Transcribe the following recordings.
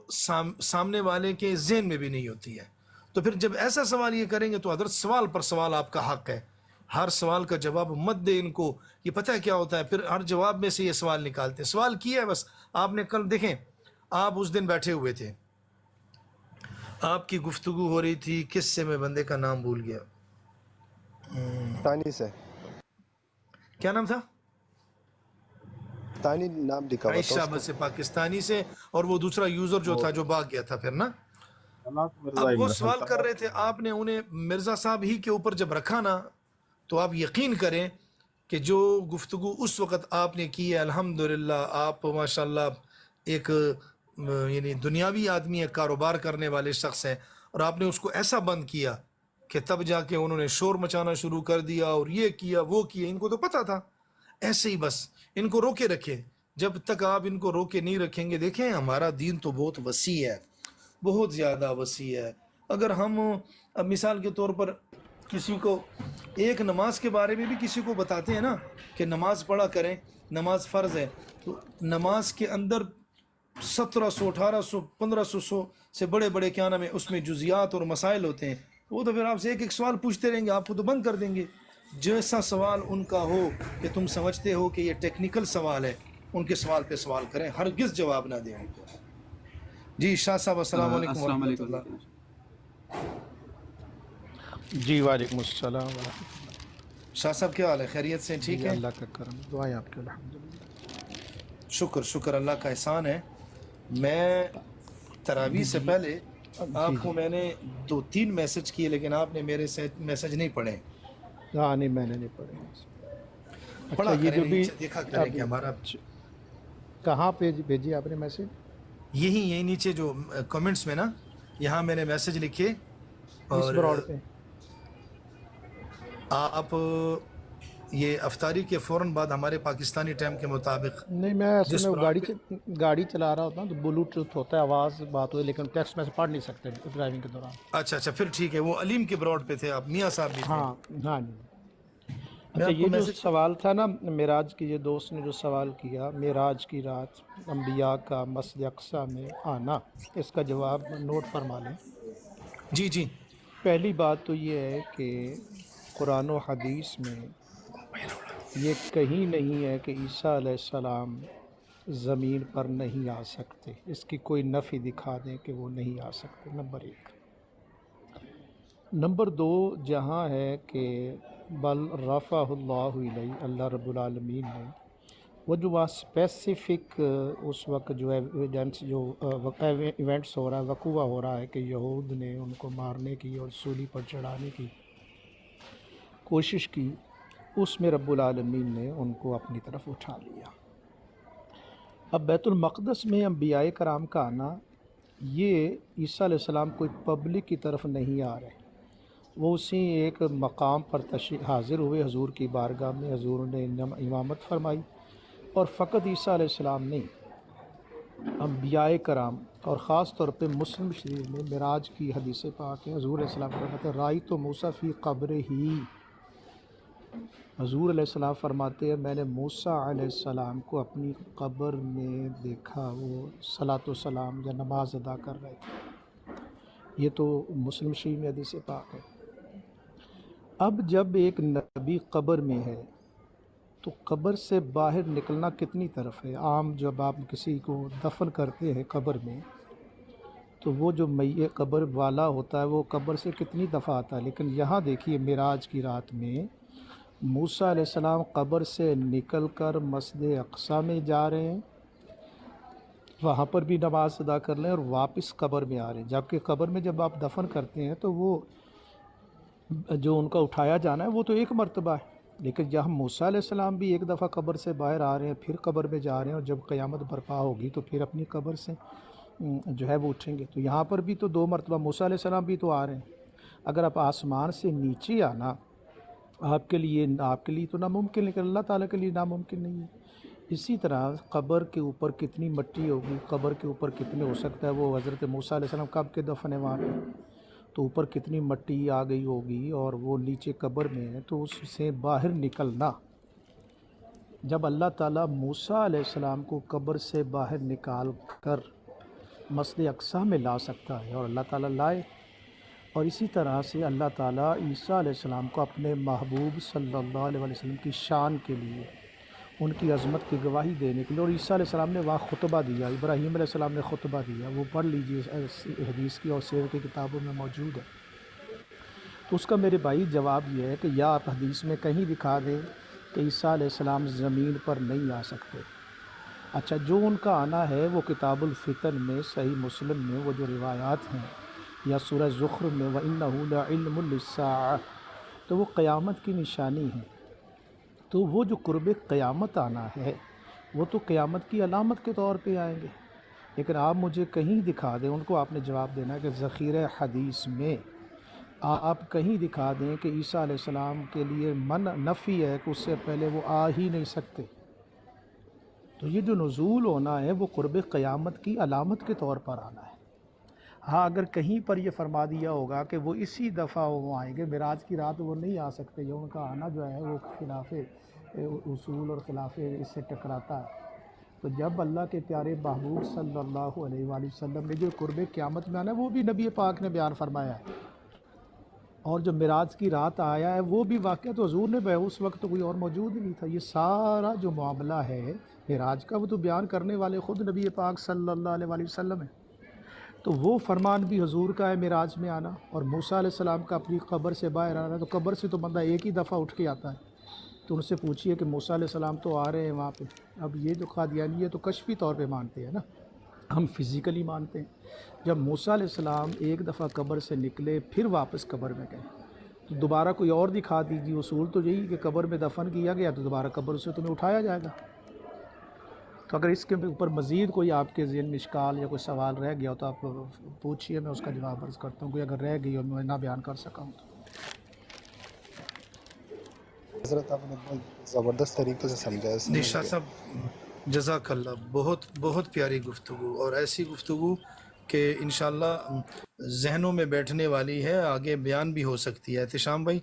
سامنے والے کے ذہن میں بھی نہیں ہوتی ہے. تو پھر جب ایسا سوال یہ کریں گے تو حضرت سوال پر سوال آپ کا حق ہے. ہر سوال کا جواب مت دے ان کو. یہ پتہ ہے کیا ہوتا ہے پھر ہر جواب میں سے یہ سوال نکالتے ہیں. سوال کیا ہے بس. آپ نے کل دیکھیں آپ اس دن بیٹھے ہوئے تھے, آپ کی گفتگو ہو رہی تھی کس سے, میں بندے کا نام بھول گیا, ثانی سے. کیا نام تھا؟ ثانی نام لکھا ہوا تھا عائشہ اس کا. بس پاکستانی سے, اور وہ دوسرا یوزر جو تھا جو بھاگ گیا تھا پھر نا. مرزا اب وہ عمران سوال کر صاحب. رہے تھے, آپ نے انہیں مرزا صاحب ہی کے اوپر جب رکھا نا, تو آپ یقین کریں کہ جو گفتگو اس وقت آپ نے کی ہے, الحمدللہ آپ ماشاءاللہ ایک یعنی دنیاوی آدمی ہے, کاروبار کرنے والے شخص ہیں, اور آپ نے اس کو ایسا بند کیا کہ تب جا کے انہوں نے شور مچانا شروع کر دیا اور یہ کیا وہ کیا. ان کو تو پتہ تھا. ایسے ہی بس ان کو روکے رکھے. جب تک آپ ان کو روکے نہیں رکھیں گے, دیکھیں ہمارا دین تو بہت وسیع ہے, بہت زیادہ وسیع ہے. اگر ہم اب مثال کے طور پر کسی کو ایک نماز کے بارے میں بھی کسی کو بتاتے ہیں نا کہ نماز پڑھا کریں, نماز فرض ہے, تو نماز کے اندر 1700 1800 1500 سے بڑے بڑے کیا نام ہے اس میں جزیات اور مسائل ہوتے ہیں. وہ تو پھر آپ سے ایک ایک سوال پوچھتے رہیں گے, آپ کو تو بند کر دیں گے. جیسا سوال ان کا ہو کہ تم سمجھتے ہو کہ یہ ٹیکنیکل سوال ہے, ان کے سوال پہ سوال کریں, ہرگز جواب نہ دیں ان کو. جی شاہ صاحب السلام علیکم السلام ورحمۃ علیکم. اللہ. جی وعلیکم السلام ورحمۃ اللہ. شاہ صاحب کیا حال ہے, خیریت سے ٹھیک جی ہے؟ اللہ کا کرم, دعائیں آپ کے الحمدللہ. شکر شکر, اللہ کا احسان ہے. میں تراویح سے جی پہلے جی آپ کو جی میں نے 2-3 میسج کیے, لیکن آپ نے میرے سے میسج نہیں پڑھے. ہاں نہیں میں نے نہیں پڑھی. اچھا پڑھا یہ کریں, جو بھی نیچے دیکھا کریں اب کہ ہمارا کہاں پہ بھیجی آپ نے میسج؟ یہی نیچے جو کمنٹس میں نا, یہاں میں نے میسج لکھے, اس اور براڈ پہ؟ آپ یہ افطاری کے فوراً بعد ہمارے پاکستانی ٹائم کے مطابق نہیں میں اصل جس میں براڈ پہ, گاڑی چلا رہا ہوتا ہوں تو بلوٹوتھ ہوتا ہے, آواز بات ہوئی, لیکن ٹیکسٹ میں سے پڑھ نہیں سکتے ڈرائیونگ کے دوران. اچھا پھر ٹھیک ہے. وہ علیم کے براڈ پہ تھے آپ, میاں صاحب بھی تھے. ہاں ہاں جی. میں اچھا آپ کو یہ جو میسج سوال تھا نا معراج کی, یہ دوست نے جو سوال کیا معراج کی رات انبیاء کا مسجد اقصی میں آنا, اس کا جواب نوٹ فرما لیں. جی جی پہلی بات تو یہ ہے کہ قرآن و حدیث میں یہ کہیں نہیں ہے کہ عیسیٰ علیہ السلام زمین پر نہیں آ سکتے. اس کی کوئی نفی دکھا دیں کہ وہ نہیں آ سکتے, نمبر 1. نمبر 2, جہاں ہے کہ بل رفع اللہ علیہ, اللہ رب العالمین نے وہ جو وہاں اسپیسیفک اس وقت جو ایویڈنس جو ایونٹس ہو رہا ہے, وقوع ہو رہا ہے کہ یہود نے ان کو مارنے کی اور سولی پر چڑھانے کی کوشش کی, اس میں رب العالمین نے ان کو اپنی طرف اٹھا لیا. اب بیت المقدس میں انبیاء کرام کا آنا, یہ عیسیٰ علیہ السلام کوئی پبلک کی طرف نہیں آ رہے, وہ اسی ایک مقام پر حاضر ہوئے حضور کی بارگاہ میں, حضور نے امامت فرمائی, اور فقط عیسیٰ علیہ السلام نہیں, انبیاء کرام, اور خاص طور پہ مسلم شریف میں معراج کی حدیث پاک ہے, حضور علیہ السلام فرماتے ہیں رأیت موسیٰ فی قبرہ, حضور علیہ السلام فرماتے ہیں میں نے موسیٰ علیہ السلام کو اپنی قبر میں دیکھا, وہ صلاۃ و سلام یا نماز ادا کر رہے تھے. یہ تو مسلم شریف میں حدیث پاک ہے. اب جب ایک نبی قبر میں ہے تو قبر سے باہر نکلنا کتنی طرف ہے؟ عام جب آپ کسی کو دفن کرتے ہیں قبر میں تو وہ جو قبر والا ہوتا ہے وہ قبر سے کتنی دفعہ آتا ہے, لیکن یہاں دیکھیے معراج کی رات میں موسیٰ علیہ السلام قبر سے نکل کر مسجد اقصی میں جا رہے ہیں, وہاں پر بھی نماز ادا کر لیں اور واپس قبر میں آ رہے ہیں. جبکہ قبر میں جب آپ دفن کرتے ہیں تو وہ جو ان کا اٹھایا جانا ہے وہ تو ایک مرتبہ ہے, لیکن جہاں موسیٰ علیہ السلام بھی ایک دفعہ قبر سے باہر آ رہے ہیں, پھر قبر میں جا رہے ہیں, اور جب قیامت برپا ہوگی تو پھر اپنی قبر سے جو ہے وہ اٹھیں گے. تو یہاں پر بھی تو 2 مرتبہ موسیٰ علیہ السلام بھی تو آ رہے ہیں. اگر آپ آسمان سے نیچے آنا آپ کے لیے تو ناممکن, لیکن اللہ تعالیٰ کے لیے ناممکن نہیں ہے. اسی طرح قبر کے اوپر کتنی مٹی ہوگی, قبر کے اوپر کتنے ہو سکتا ہے, وہ حضرت موسیٰ علیہ السلام کب کے دفن ہے وہاں پہ, تو اوپر کتنی مٹی آ گئی ہوگی, اور وہ نیچے قبر میں ہے, تو اس سے باہر نکلنا, جب اللہ تعالیٰ موسیٰ علیہ السلام کو قبر سے باہر نکال کر مسجد اقصیٰ میں لا سکتا ہے اور اللہ تعالیٰ لائے. اور اسی طرح سے اللہ تعالیٰ عیسیٰ علیہ السلام کو اپنے محبوب صلی اللہ علیہ وسلم کی شان کے لیے، ان کی عظمت کی گواہی دینے کے لیے، اور عیسیٰ علیہ السلام نے وہاں خطبہ دیا، ابراہیم علیہ السلام نے خطبہ دیا، وہ پڑھ لیجئے، حدیث کی اور سیر کی کتابوں میں موجود ہے. تو اس کا میرے بھائی جواب یہ ہے کہ یا آپ حدیث میں کہیں دکھا دیں کہ عیسیٰ علیہ السلام زمین پر نہیں آ سکتے. اچھا، جو ان کا آنا ہے وہ کتاب الفتن میں، صحیح مسلم میں وہ جو روایات ہیں، یا سورہ زخرف میں وَإِنَّهُ لَعِلْمٌ لِلسَّاعَةِ، تو وہ قیامت کی نشانی ہے. تو وہ جو قرب قیامت آنا ہے وہ تو قیامت کی علامت کے طور پہ آئیں گے. لیکن آپ مجھے کہیں دکھا دیں، ان کو آپ نے جواب دینا ہے کہ ذخیرہ حدیث میں آپ کہیں دکھا دیں کہ عیسیٰ علیہ السلام کے لیے نفی ہے کہ اس سے پہلے وہ آ ہی نہیں سکتے. تو یہ جو نزول ہونا ہے وہ قرب قیامت کی علامت کے طور پر آنا ہے. ہاں، اگر کہیں پر یہ فرما دیا ہوگا کہ وہ اسی دفعہ وہ آئیں گے، معراج کی رات وہ نہیں آ سکتے، یا ان کا آنا جو ہے وہ خلاف اصول اور خلاف اس سے ٹکراتا ہے. تو جب اللہ کے پیارے محبوب صلی اللہ علیہ وآلہ وسلم نے جو قرب قیامت میں آنا ہے وہ بھی نبی پاک نے بیان فرمایا ہے، اور جو معراج کی رات آیا ہے وہ بھی واقعہ تو حضور نے اس وقت تو کوئی اور موجود ہی نہیں تھا. یہ سارا جو معاملہ ہے معراج کا وہ تو بیان کرنے والے خود نبی پاک صلی اللہ علیہ وآلہ وسلم ہے. تو وہ فرمان بھی حضور کا ہے معراج میں آنا، اور موسیٰ علیہ السلام کا اپنی قبر سے باہر آنا. تو قبر سے تو بندہ ایک ہی دفعہ اٹھ کے آتا ہے. تو ان سے پوچھئے کہ موسیٰ علیہ السلام تو آ رہے ہیں وہاں پہ. اب یہ جو قادیانی ہے تو کشفی طور پہ مانتے ہیں نا، ہم فزیکلی مانتے ہیں. جب موسیٰ علیہ السلام ایک دفعہ قبر سے نکلے پھر واپس قبر میں گئے، تو دوبارہ کوئی اور دکھا دیجیے. اصول تو یہی کہ قبر میں دفن کیا گیا تو دوبارہ قبر سے تمہیں اٹھایا جائے گا. تو اگر اس کے اوپر مزید کوئی آپ کے ذہن میں اشکال یا کوئی سوال رہ گیا ہو تو آپ پوچھئے، میں اس کا جواب عرض کرتا ہوں. کوئی اگر رہ گئی اور میں نہ بیان کر سکا ہوں تو. حضرت آپ نے بہت زبردست طریقے سے سمجھایا، جی سمجھ شاہ گیا. صاحب جزاک اللہ، بہت بہت پیاری گفتگو، اور ایسی گفتگو کہ انشاءاللہ ذہنوں میں بیٹھنے والی ہے، آگے بیان بھی ہو سکتی ہے. احتشام بھائی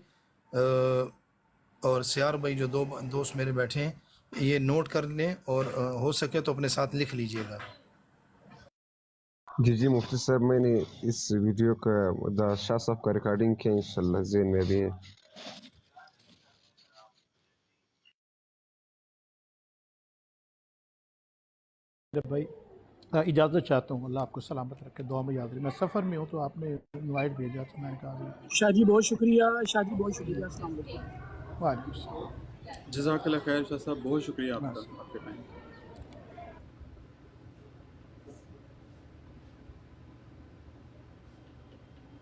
اور سیار بھائی جو دو دوست میرے بیٹھے ہیں، یہ نوٹ کر لیں، اور ہو سکے تو اپنے ساتھ لکھ لیجئے گا. جی مفتی صاحب، میں نے اس ویڈیو کا شاہ صاحب کا ریکارڈنگ کیا، انشاءاللہ ذہن میں بھی ہے. جب بھائی اجازت چاہتا ہوں، اللہ آپ کو سلامت رکھے، دعا میں یاد رکھے. میں سفر میں ہوں تو آپ نے انوائٹ بھیجا تو میں نے کہا شاہ جی بہت شکریہ. شاہ جی بہت شکریہ. السلام علیکم. وعلیکم السلام. جزاک اللہ خیر شاہ صاحب، بہت شکریہ آپ کا، بس. آپ کے ٹائم.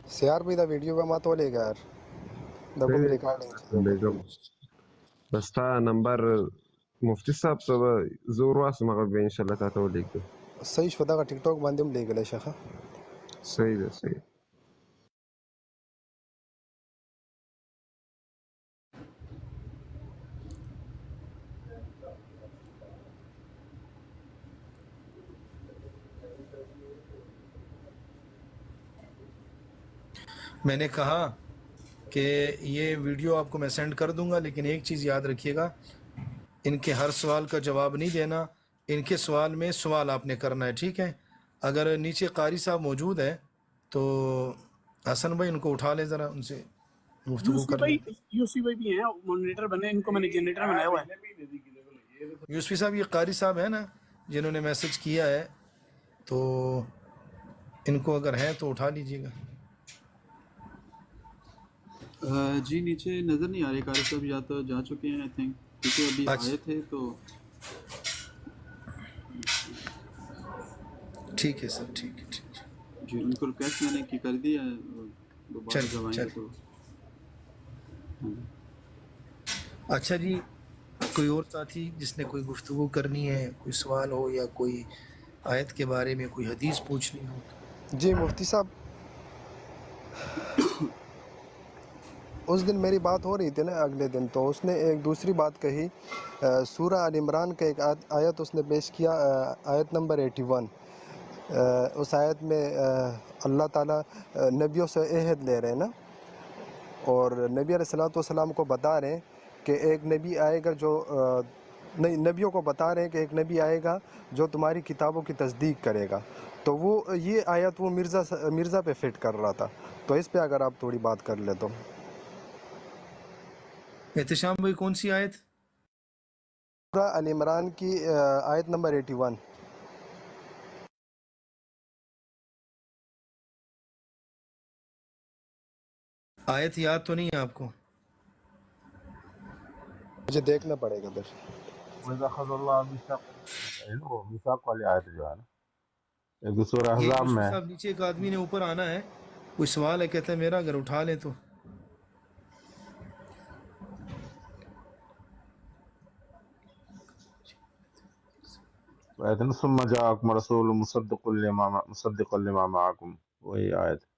سیار بھی دا ویڈیو کا مات ولے گا یار دا کوم ریکارڈنگ بیگم بس تا نمبر مفتی صاحب ته زور واسم هغه به انشاءالله تا ته ولیږدم. صحیح شو دا ټیک ټاک باندې هم لګل شيخه. صحیح ده، صحیح. میں نے کہا کہ یہ ویڈیو آپ کو میں سینڈ کر دوں گا، لیکن ایک چیز یاد رکھیے گا، ان کے ہر سوال کا جواب نہیں دینا، ان کے سوال میں سوال آپ نے کرنا ہے، ٹھیک ہے؟ اگر نیچے قاری صاحب موجود ہیں تو حسن بھائی ان کو اٹھا لے، ذرا ان سے گفتگو کر لیں. یوسی بھائی بھی ہیں مانیٹر بنے، ان کو میں نے جنریٹر بنایا ہوا ہے. یوسفی صاحب یہ قاری صاحب ہیں نا جنہوں نے میسج کیا ہے، تو ان کو اگر ہیں تو اٹھا لیجئے گا. جی نیچے نظر نہیں آ رہے قاری صاحب، یا تو جا چکے ہیں آئی تھنک، کیونکہ ابھی آئے تھے تو. ٹھیک ہے سر، ٹھیک ہے، ٹھیک ہے. جی ان کو ریکویسٹ میں نے کی کر دی ہے، دوبارہ جب آئیں گے تو. اچھا جی، کوئی اور ساتھی جس نے کوئی گفتگو کرنی ہے، کوئی سوال ہو یا کوئی آیت کے بارے میں کوئی حدیث پوچھنی ہو؟ جی مفتی صاحب، اس دن میری بات ہو رہی تھی نا اگلے دن، تو اس نے ایک دوسری بات کہی. سورہ آل عمران کا ایک آیت اس نے پیش کیا، آیت نمبر 81. اس آیت میں اللہ تعالیٰ نبیوں سے عہد لے رہے ہیں نا، اور نبی علیہ السلام کو بتا رہے ہیں کہ ایک نبی آئے گا جو نہیں، نبیوں کو بتا رہے ہیں کہ ایک نبی آئے گا جو تمہاری کتابوں کی تصدیق کرے گا، تو وہ یہ آیت وہ مرزا پہ فٹ کر رہا تھا، تو اس پہ اگر آپ تھوڑی بات کر لیں تو۔ احتشام بھائی کون سی آیت؟ سورہ ال عمران کی آیت نمبر 81۔ آیت یاد تو نہیں ہے آپ کو؟ مجھے دیکھنا پڑے گا پھر۔ وَإِذَا أَخَذَ اللَّهُ مِيثَاقَ وہ میثاق والی آیت جو ہے نا، ایک تو سورہ یہ احزاب یوسف میں صاحب نیچے ایک آدمی نے اوپر آنا ہے، کوئی سوال ہے، کہتا ہے میرا اگر اٹھا لیں تو۔ آیت ثم جاءكم رسول مصدق لما معكم، وہی آیت۔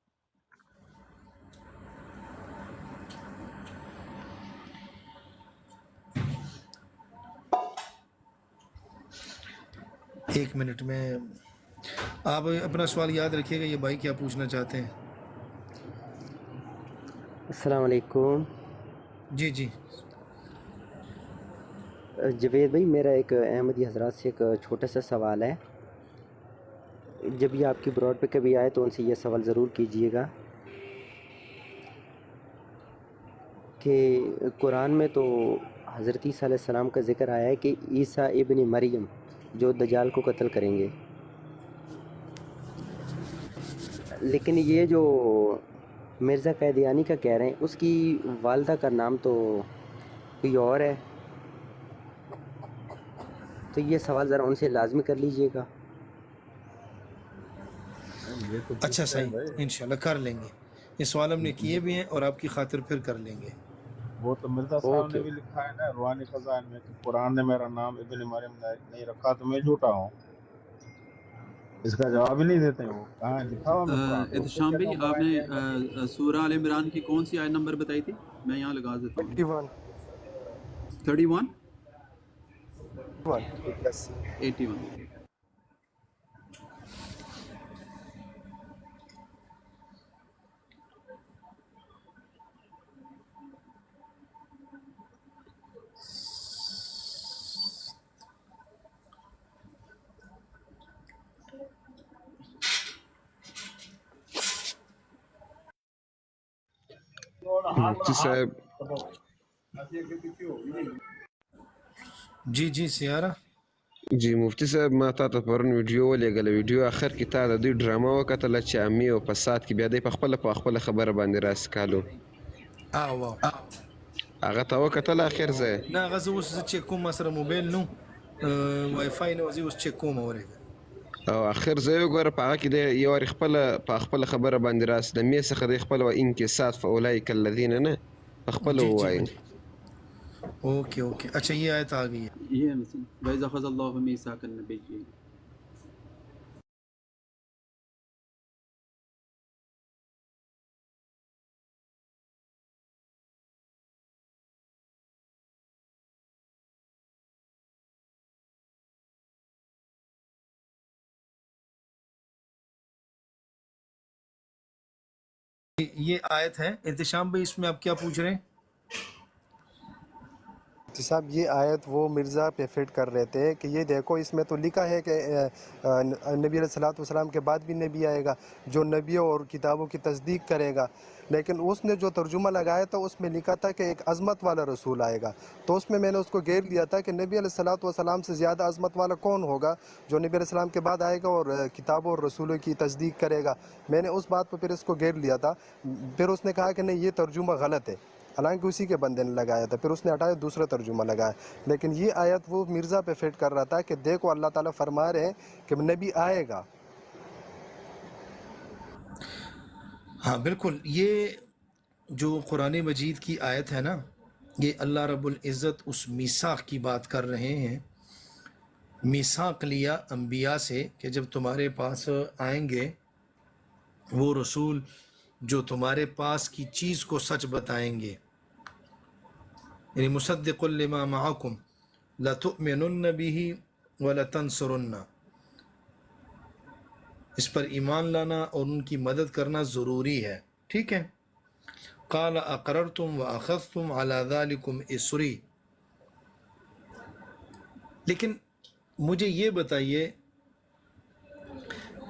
ایک منٹ میں آپ اپنا سوال یاد رکھیے گا، یہ بھائی کیا پوچھنا چاہتے ہیں۔ السلام علیکم جی جی جوید بھائی، میرا ایک احمدی حضرات سے ایک چھوٹا سا سوال ہے۔ جب یہ آپ کی براڈ پہ کبھی آئے تو ان سے یہ سوال ضرور کیجئے گا کہ قرآن میں تو حضرت عیسیٰ علیہ السلام کا ذکر آیا ہے کہ عیسیٰ ابن مریم جو دجال کو قتل کریں گے، لیکن یہ جو مرزا قادیانی کا کہہ رہے ہیں اس کی والدہ کا نام تو کوئی اور ہے، تو یہ سوال ذرا ان سے لازمی کر لیجئے گا۔ یہ تو اچھا پوچھتے ہیں صحیح، بھائی، انشاءاللہ کر لیں گے، یہ سوال ہم نے کیے بھی ہیں اور آپ کی خاطر پھر کر لیں گے۔ وہ تو مرزا صاحب نے اوکے، بھی لکھا ہے نا روحانی خزائن میں کہ قرآن نے میرا نام ابن مریم نہیں رکھا تو میں جھوٹا ہوں۔ اس کا جواب ہی نہیں دیتے ہیں، وہ کہاں ہے؟ دکھاؤ ہمیں قرآن، خود سے احتشام بھائی، جگہ آپ بنائیں گے نے سورہ ال عمران کی کون سی آیت نمبر بتائی تھی؟ میں یہاں لگا دیتا ہوں 81 31 یس۔ 81۔ مفتی صاحب جی جی سیارہ، جی مفتی صاحب، ما تا ته پرون ویډیو ولېږله، ویډیو اخر کې تا د دوی ډرامه وکتله چې امي او فساد کې بیا دی په خپله خبره باندې راسکالو، واو هغه ته وکتله اخر ځای؟ نه هغه زه اوس چیک کوم، ما سره موبایل نو وای فای نه، زه اوس چیک کوم اورېږه. او اخر ځای وګوره، په هغه کې دی یو وارې خپله خبره باندې راس د مې څخه دی خپله انکسات فاولئک الذین نه په خپله جی جی ووایي. جی اوکے اوکے، اچھا یہ آیت آ گئی ہے۔ یہ ہے مثلا وَإِذَا أَخَذَ اللَّهُ مِيثَاقَ النَّبِيِّينَ۔ یہ آیت ہے احتشام بھائی، اس میں آپ کیا پوچھ رہے ہیں؟ صاحب یہ آیت وہ مرزا پہ فٹ کر رہے تھے کہ یہ دیکھو اس میں تو لکھا ہے کہ نبی علیہ السلام کے بعد بھی نبی آئے گا جو نبیوں اور کتابوں کی تصدیق کرے گا، لیکن اس نے جو ترجمہ لگایا تھا اس میں لکھا تھا کہ ایک عظمت والا رسول آئے گا، تو اس میں نے اس کو گھیر لیا تھا کہ نبی علیہ السلام سے زیادہ عظمت والا کون ہوگا جو نبی علیہ السلام کے بعد آئے گا اور کتابوں اور رسولوں کی تصدیق کرے گا۔ میں نے اس بات پہ پھر اس کو گھیر لیا تھا، پھر اس نے کہا کہ نہیں یہ ترجمہ غلط ہے، حالانکہ اسی کے بندے نے لگایا تھا، پھر اس نے ہٹایا دوسرا ترجمہ لگایا، لیکن یہ آیت وہ مرزا پہ فٹ کر رہا تھا کہ دیکھو اللہ تعالیٰ فرما رہے ہیں کہ نبی آئے گا۔ ہاں بالکل، یہ جو قرآن مجید کی آیت ہے نا، یہ اللہ رب العزت اس میثاق کی بات کر رہے ہیں۔ میثاق لیا انبیاء سے کہ جب تمہارے پاس آئیں گے وہ رسول جو تمہارے پاس کی چیز کو سچ بتائیں گے، یعنی مصدق لما معکم لتؤمنن به ولتنصرن، اس پر ایمان لانا اور ان کی مدد کرنا ضروری ہے، ٹھیک ہے۔ قال اقررتم واخذتم على ذلكم اسری، لیکن مجھے یہ بتائیے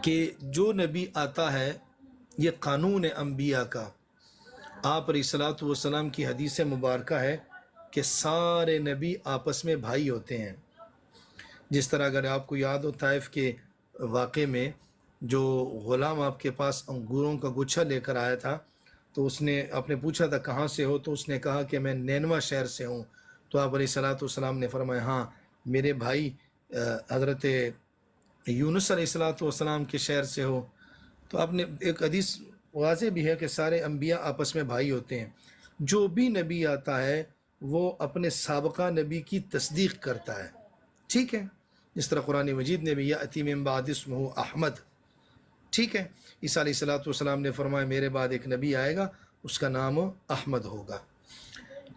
کہ جو نبی آتا ہے یہ قانون انبیاء کا، آپ علیہ الصلوۃ والسلام کی حدیث مبارکہ ہے کہ سارے نبی آپس میں بھائی ہوتے ہیں۔ جس طرح اگر آپ کو یاد ہو طائف کے واقعے میں جو غلام آپ کے پاس انگوروں کا گچھا لے کر آیا تھا، تو آپ نے پوچھا تھا کہاں سے ہو، تو اس نے کہا کہ میں نینوا شہر سے ہوں۔ تو آپ علیہ الصلوۃ والسلام نے فرمایا ہاں میرے بھائی حضرت یونس علیہ الصلوۃ والسلام کے شہر سے ہو۔ تو آپ نے ایک حدیث واضح بھی ہے کہ سارے انبیاء آپس میں بھائی ہوتے ہیں۔ جو بھی نبی آتا ہے وہ اپنے سابقہ نبی کی تصدیق کرتا ہے، ٹھیک ہے؟ جس طرح قرآن مجید نے بھی یأتی من بعد اسمہ احمد، ٹھیک ہے؟ عیسیٰ علیہ الصلوۃ والسلام نے فرمایا میرے بعد ایک نبی آئے گا، اس کا نام احمد ہوگا۔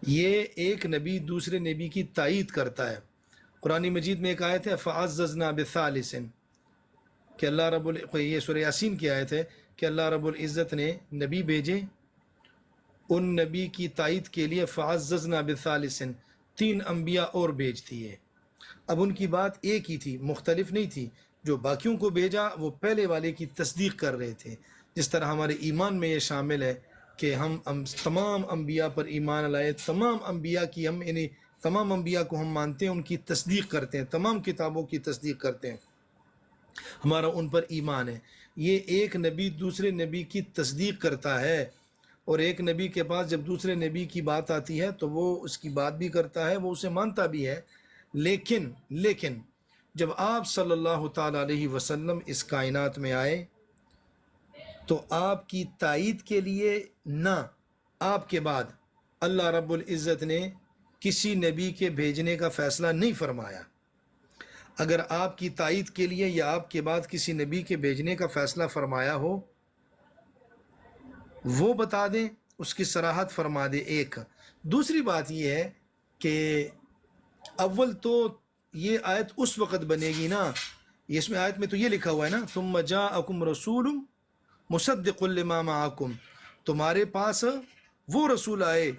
یہ ایک نبی دوسرے نبی کی تائید کرتا ہے۔ قرآن مجید میں ایک آیت ہے فَعَزَّزْنَا بِثَالِثٍ، کہ اللہ رب یہ سورہ یاسین کی آیت ہے کہ اللہ رب العزت نے نبی بھیجے، ان نبی کی تائید کے لیے فَعَزَّزْنَا بِثَالِثٍ، 3 انبیاء اور بھیج دیے۔ اب ان کی بات ایک ہی تھی، مختلف نہیں تھی۔ جو باقیوں کو بھیجا وہ پہلے والے کی تصدیق کر رہے تھے۔ جس طرح ہمارے ایمان میں یہ شامل ہے کہ ہم تمام انبیاء پر ایمان لائے، تمام انبیاء کی تمام انبیاء کو ہم مانتے ہیں، ان کی تصدیق کرتے ہیں، تمام کتابوں کی تصدیق کرتے ہیں، ہمارا ان پر ایمان ہے۔ یہ ایک نبی دوسرے نبی کی تصدیق کرتا ہے، اور ایک نبی کے پاس جب دوسرے نبی کی بات آتی ہے تو وہ اس کی بات بھی کرتا ہے، وہ اسے مانتا بھی ہے۔ لیکن جب آپ صلی اللہ تعالیٰ علیہ وسلم اس کائنات میں آئے تو آپ کی تائید کے لیے نہ آپ کے بعد اللہ رب العزت نے کسی نبی کے بھیجنے کا فیصلہ نہیں فرمایا۔ اگر آپ کی تائید کے لیے یا آپ کے بعد کسی نبی کے بھیجنے کا فیصلہ فرمایا ہو وہ بتا دیں، اس کی صراحت فرما دے۔ ایک دوسری بات یہ ہے کہ اول تو یہ آیت اس وقت بنے گی نا، اس میں آیت میں تو یہ لکھا ہوا ہے نا ثم جاءکم رسول مصدق لما معکم، تمہارے پاس وہ رسول آئے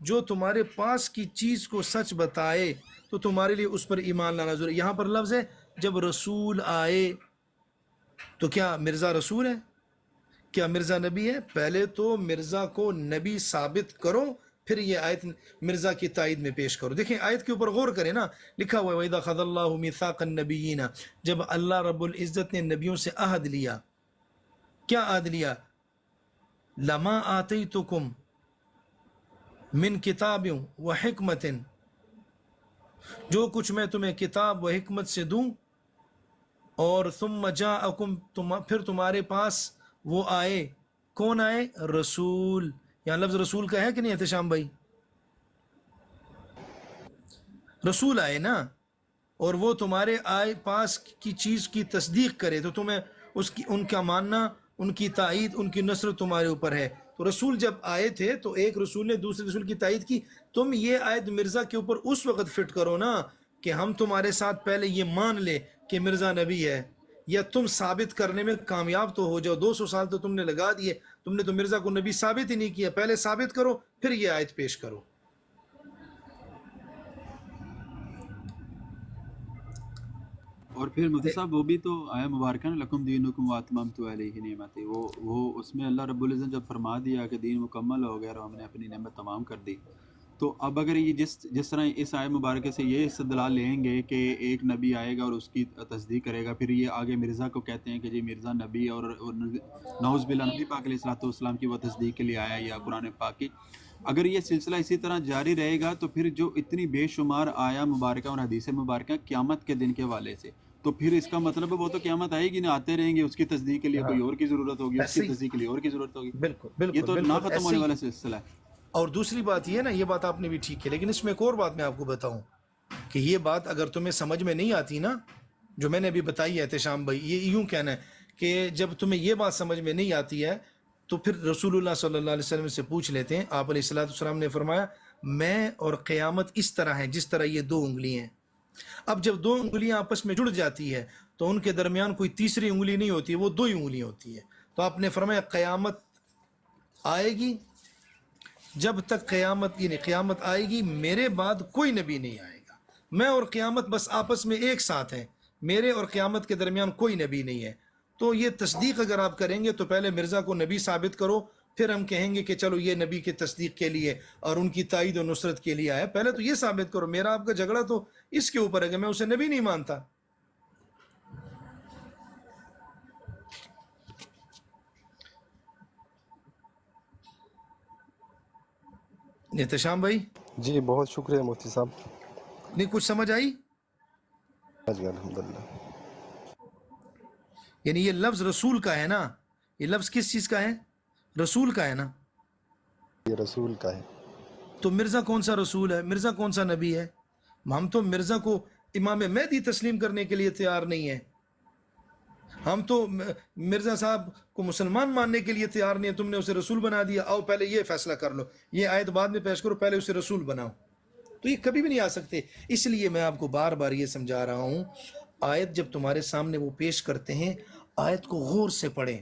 جو تمہارے پاس کی چیز کو سچ بتائے تو تمہارے لیے اس پر ایمان لانا ضروری۔ یہاں پر لفظ ہے جب رسول آئے، تو کیا مرزا رسول ہے؟ کیا مرزا نبی ہے؟ پہلے تو مرزا کو نبی ثابت کرو، پھر یہ آیت مرزا کی تائید میں پیش کرو۔ دیکھیں آیت کے اوپر غور کریں نا، لکھا ہوا ہے وَإِذَا أَخَذَ اللَّهُ مِيثَاقَ النَّبِيِّينَ، جب اللہ رب العزت نے نبیوں سے عہد لیا۔ کیا عہد لیا؟ لَمَا آتَيْتُكُمْ مِن کتاب و حکمت، جو کچھ میں تمہیں کتاب و حکمت سے دوں، اور ثم جاءکم، پھر تمہارے پاس وہ آئے، کون آئے؟ رسول۔ یہاں لفظ رسول کا ہے کہ نہیں احتشام بھائی؟ رسول آئے نا، اور وہ تمہارے آئے پاس کی چیز کی تصدیق کرے تو تمہیں ان کا ماننا، ان کی تائید، ان کی نصرت تمہارے اوپر ہے۔ تو رسول جب آئے تھے تو ایک رسول نے دوسرے رسول کی تائید کی۔ تم یہ آیت مرزا کے اوپر اس وقت فٹ کرو نا کہ ہم تمہارے ساتھ پہلے یہ مان لے کہ مرزا نبی ہے، یا تم ثابت کرنے میں کامیاب تو ہو جاؤ۔ 200 سال تو تم نے لگا دیے، تم نے تو مرزا کو نبی ثابت ہی نہیں کیا، پہلے ثابت کرو پھر یہ آیت پیش کرو۔ اور پھر مفتی صاحب وہ بھی تو آیا مبارکہ نا لکم دینکم واتممت علیہ نعمتی، وہ اس میں اللہ رب العزت جب فرما دیا کہ دین مکمل ہو گیا اور ہم نے اپنی نعمت تمام کر دی، تو اب اگر یہ جس طرح اس آئے مبارکہ سے یہ استدلال لیں گے کہ ایک نبی آئے گا اور اس کی تصدیق کرے گا، پھر یہ آگے مرزا کو کہتے ہیں کہ جی مرزا نبی اور نعوذ باللہ نبی پاک علیہ الصلوۃ والسلام کی وہ تصدیق کے لیے آیا یا قرآن پاک کی، اگر یہ سلسلہ اسی طرح جاری رہے گا تو پھر جو اتنی بے شمار آیا مبارکہ اور حدیث مبارکہ قیامت کے دن کے حوالے سے، تو پھر اس کا مطلب ہے وہ تو قیامت آئے گی نہ، آتے رہیں گے، اس کی تصدیق کے لیے کوئی اور کی ضرورت ہوگی، اس کی تصدیق کے لیے اور کی ضرورت ہوگی۔ بالکل یہ تو نہ ختم ہونے والا سلسلہ ہے۔ اور دوسری بات یہ ہے نا، یہ بات آپ نے بھی ٹھیک ہے، لیکن اس میں ایک اور بات میں آپ کو بتاؤں کہ یہ بات اگر تمہیں سمجھ میں نہیں آتی نا، جو میں نے ابھی بتائی ہے احتشام بھائی، یہ یوں کہنا ہے کہ جب تمہیں یہ بات سمجھ میں نہیں آتی ہے تو پھر رسول اللہ صلی اللہ علیہ وسلم سے پوچھ لیتے ہیں۔ آپ علیہ الصلوۃ والسلام نے فرمایا میں اور قیامت اس طرح ہیں جس طرح یہ 2 انگلیاں ہیں۔ اب جب 2 انگلیاں آپس میں جڑ جاتی ہے تو ان کے درمیان کوئی تیسری انگلی نہیں ہوتی ہے، وہ 2 ہی انگلیاں ہوتی ہے۔ تو آپ نے فرمایا قیامت آئے گی، جب تک قیامت آئے گی میرے بعد کوئی نبی نہیں آئے گا، میں اور قیامت بس آپس میں ایک ساتھ ہیں، میرے اور قیامت کے درمیان کوئی نبی نہیں ہے۔ تو یہ تصدیق اگر آپ کریں گے تو پہلے مرزا کو نبی ثابت کرو، پھر ہم کہیں گے کہ چلو یہ نبی کی تصدیق کے لیے اور ان کی تائید و نصرت کے لیے آیا. پہلے تو یہ ثابت کرو. میرا آپ کا جھگڑا تو اس کے اوپر ہے کہ میں اسے نبی نہیں مانتا. احتشام بھائی جی بہت شکریہ مفتی صاحب. نہیں کچھ سمجھ آئی؟ الحمد للہ. یعنی یہ لفظ رسول کا ہے نا، یہ لفظ کس چیز کا ہے؟ رسول کا ہے نا. یہ رسول کا ہے. تو مرزا کون سا رسول ہے؟ مرزا کون سا نبی ہے؟ ہم تو مرزا کو امام مہدی تسلیم کرنے کے لیے تیار نہیں ہیں. ہم تو مرزا صاحب کو مسلمان ماننے کے لیے تیار نہیں ہے. تم نے اسے رسول بنا دیا. آؤ پہلے یہ فیصلہ کر لو، یہ آیت بعد میں پیش کرو، پہلے اسے رسول بناؤ. تو یہ کبھی بھی نہیں آ سکتے. اس لیے میں آپ کو بار بار یہ سمجھا رہا ہوں، آیت جب تمہارے سامنے وہ پیش کرتے ہیں، آیت کو غور سے پڑھیں،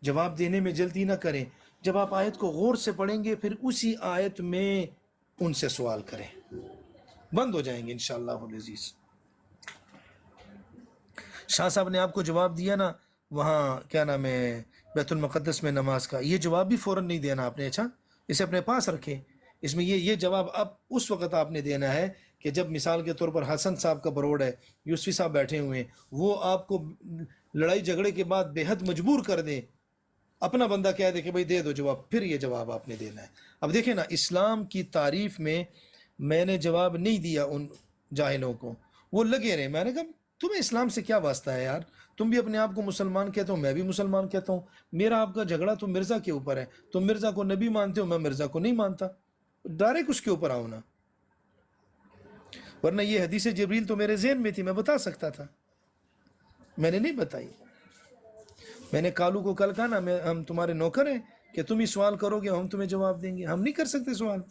جواب دینے میں جلدی نہ کریں. جب آپ آیت کو غور سے پڑھیں گے پھر اسی آیت میں ان سے سوال کریں، بند ہو جائیں گے انشاءاللہ العزیز. شاہ صاحب نے آپ کو جواب دیا نا وہاں کیا نام ہے بیت المقدس میں نماز کا، یہ جواب بھی فوراً نہیں دینا آپ نے. اچھا اسے اپنے پاس رکھیں. اس میں یہ جواب اب اس وقت آپ نے دینا ہے کہ جب مثال کے طور پر حسن صاحب کا بروڈ ہے، یوسفی صاحب بیٹھے ہوئے ہیں، وہ آپ کو لڑائی جھگڑے کے بعد بے حد مجبور کر دیں، اپنا بندہ کہہ دے کہ بھائی دے دو جواب، پھر یہ جواب آپ نے دینا ہے. اب دیکھیں نا، اسلام کی تعریف میں نے جواب نہیں دیا ان جاہلوں کو، وہ لگے رہے. میں نے کہا تمہیں اسلام سے کیا واسطہ ہے یار؟ تم بھی اپنے آپ کو مسلمان کہتے ہو، میں بھی مسلمان کہتا ہوں. میرا آپ کا جھگڑا تو مرزا کے اوپر ہے. تم مرزا کو نبی مانتے ہو، میں مرزا کو نہیں مانتا. ڈائریکٹ اس کے اوپر آؤ نا. ورنہ یہ حدیث جبریل تو میرے ذہن میں تھی، میں بتا سکتا تھا، میں نے نہیں بتائی. میں نے کالو کو کل کہا نا ہم تمہارے نوکر ہیں کہ تم ہی سوال کرو گے ہم تمہیں جواب دیں گے. ہم نہیں کر سکتے سوال.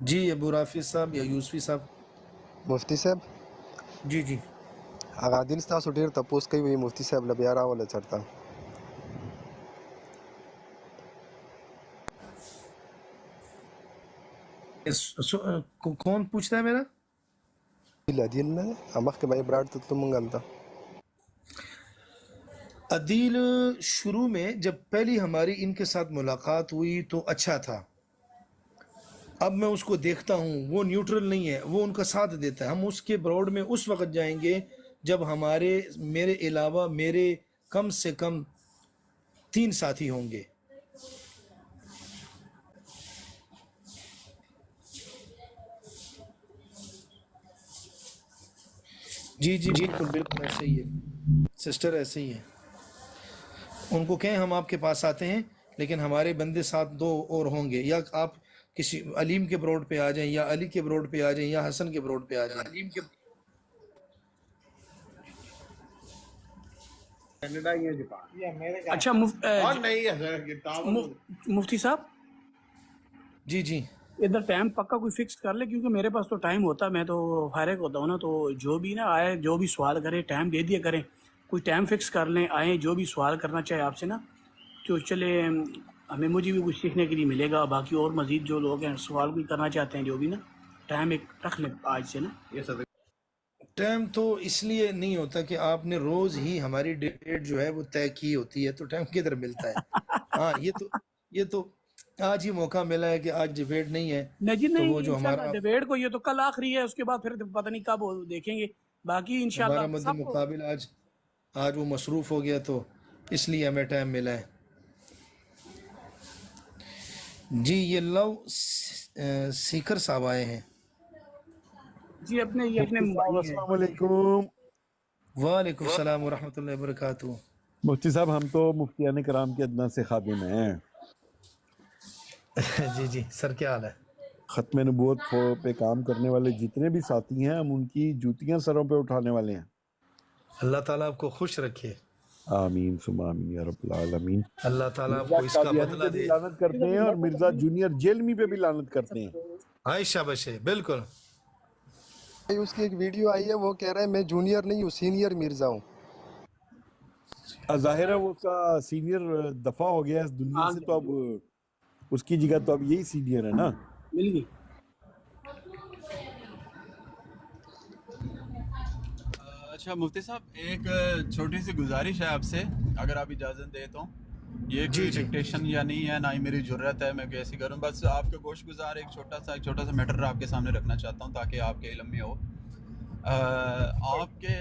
جی ابو رافع صاحب یا یوسفی صاحب. مفتی صاحب جی جی هغه دین ستاسو ډېر تپوس کوي وایي مفتی صاحب له بیا راوله چېرته کون پوچھتا ہے میرا؟ عدیل نه مخکې به یې براډ ته تلو مونږ هلته. عدیل شروع میں جب پہلی ہماری ان کے ساتھ ملاقات ہوئی تو اچھا تھا. اب میں اس کو دیکھتا ہوں وہ نیوٹرل نہیں ہے، وہ ان کا ساتھ دیتا ہے. ہم اس کے بروڈ میں اس وقت جائیں گے جب میرے علاوہ میرے کم سے کم 3 ساتھی ہوں گے. جی جی بالکل بالکل ایسے ہی ہے سسٹر، ایسے ہی ہے. ان کو کہیں ہم آپ کے پاس آتے ہیں لیکن ہمارے بندے ساتھ 2 اور ہوں گے، یا آپ کسی علیم کے بروڈ پہ آ جائیں، یا علی کے بروڈ پہ آ جائیں، یا حسن کے بروڈ پہ آ جائیں. اچھا مفتی صاحب جی جی ادھر ٹائم پکا کوئی فکس کر لے، کیونکہ میرے پاس تو ٹائم ہوتا، میں تو فارغ ہوتا ہوں نا. تو جو بھی نا آئے، جو بھی سوال کرے ٹائم دے دیا کریں. کوئی ٹائم فکس کر لیں، آئیں جو بھی سوال کرنا چاہے آپ سے نا، تو چلے ہمیں مجھے بھی کچھ سیکھنے کے لیے ملے گا. باقی اور مزید جو لوگ ہیں سوال بھی کرنا چاہتے ہیں جو بھی نا، ٹائم ایک رکھ لیں آج سے نا. ٹائم تو اس لیے نہیں ہوتا کہ آپ نے روز ہی ہماری ڈیٹ جو ہے وہ طے کی ہوتی ہے، تو ٹائم کدھر ملتا ہے. ہاں یہ تو آج ہی موقع ملا ہے کہ آج ڈیبیٹ نہیں ہے. نہیں تو نہیں وہ جو انشاءاللہ ڈیبیٹ کو یہ تو کل آخری ہے، اس کے بعد پھر پتہ نہیں کب دیکھیں گے. باقی انشاءاللہ ہمارا مد سب کو مقابل آج وہ مصروف ہو گیا تو اس لیے ہمیں ٹائم ملا ہے. جی یہ لو سیکر صاحب آئے ہیں. جی اپنے السلام علیکم. وعلیکم السلام ورحمۃ اللہ وبرکاتہ. مفتی صاحب ہم تو مفتیان کرام کے ادنا سے خادم ہیں. جی جی سر کیا حال ہے؟ ختم نبوت پہ کام کرنے والے جتنے بھی ساتھی ہیں ہم ان کی جوتیاں سروں پہ اٹھانے والے ہیں. اللہ تعالیٰ آپ کو خوش رکھے. آمین ثم آمین یا رب العالمین. اللہ تعالیٰ آپ مرزا کو اس کا قادیانی بدلہ پہ بھی دے. لعنت کرتے ہیں اور مرزا جونیئر جیلمی پہ بھی لعنت کرتے ہیں. عائشہ بشے بالکل. اس کی ایک ویڈیو آئی ہے، وہ کہہ رہا ہے میں جونیئر نہیں ہوں، سینئر مرزا ہوں. ظاہر ہے وہ اس کا سینئر دفاع ہو گیا اس دنیا آ سے، گیا تو اب اس کی جگہ تو اب یہی سینئر ہے نا. مل گئی. اچھا مفتی صاحب، ایک چھوٹی سی گزارش ہے آپ سے، اگر آپ اجازت دیں تو. یہ جی کوئی جی ڈکٹیشن یا نہیں ہے، نہ ہی میری جرت ہے میں کیسی کروں، بس آپ کے گوش گزار ایک چھوٹا سا میٹر آپ کے سامنے رکھنا چاہتا ہوں تاکہ آپ کے علم میں ہو. آپ کے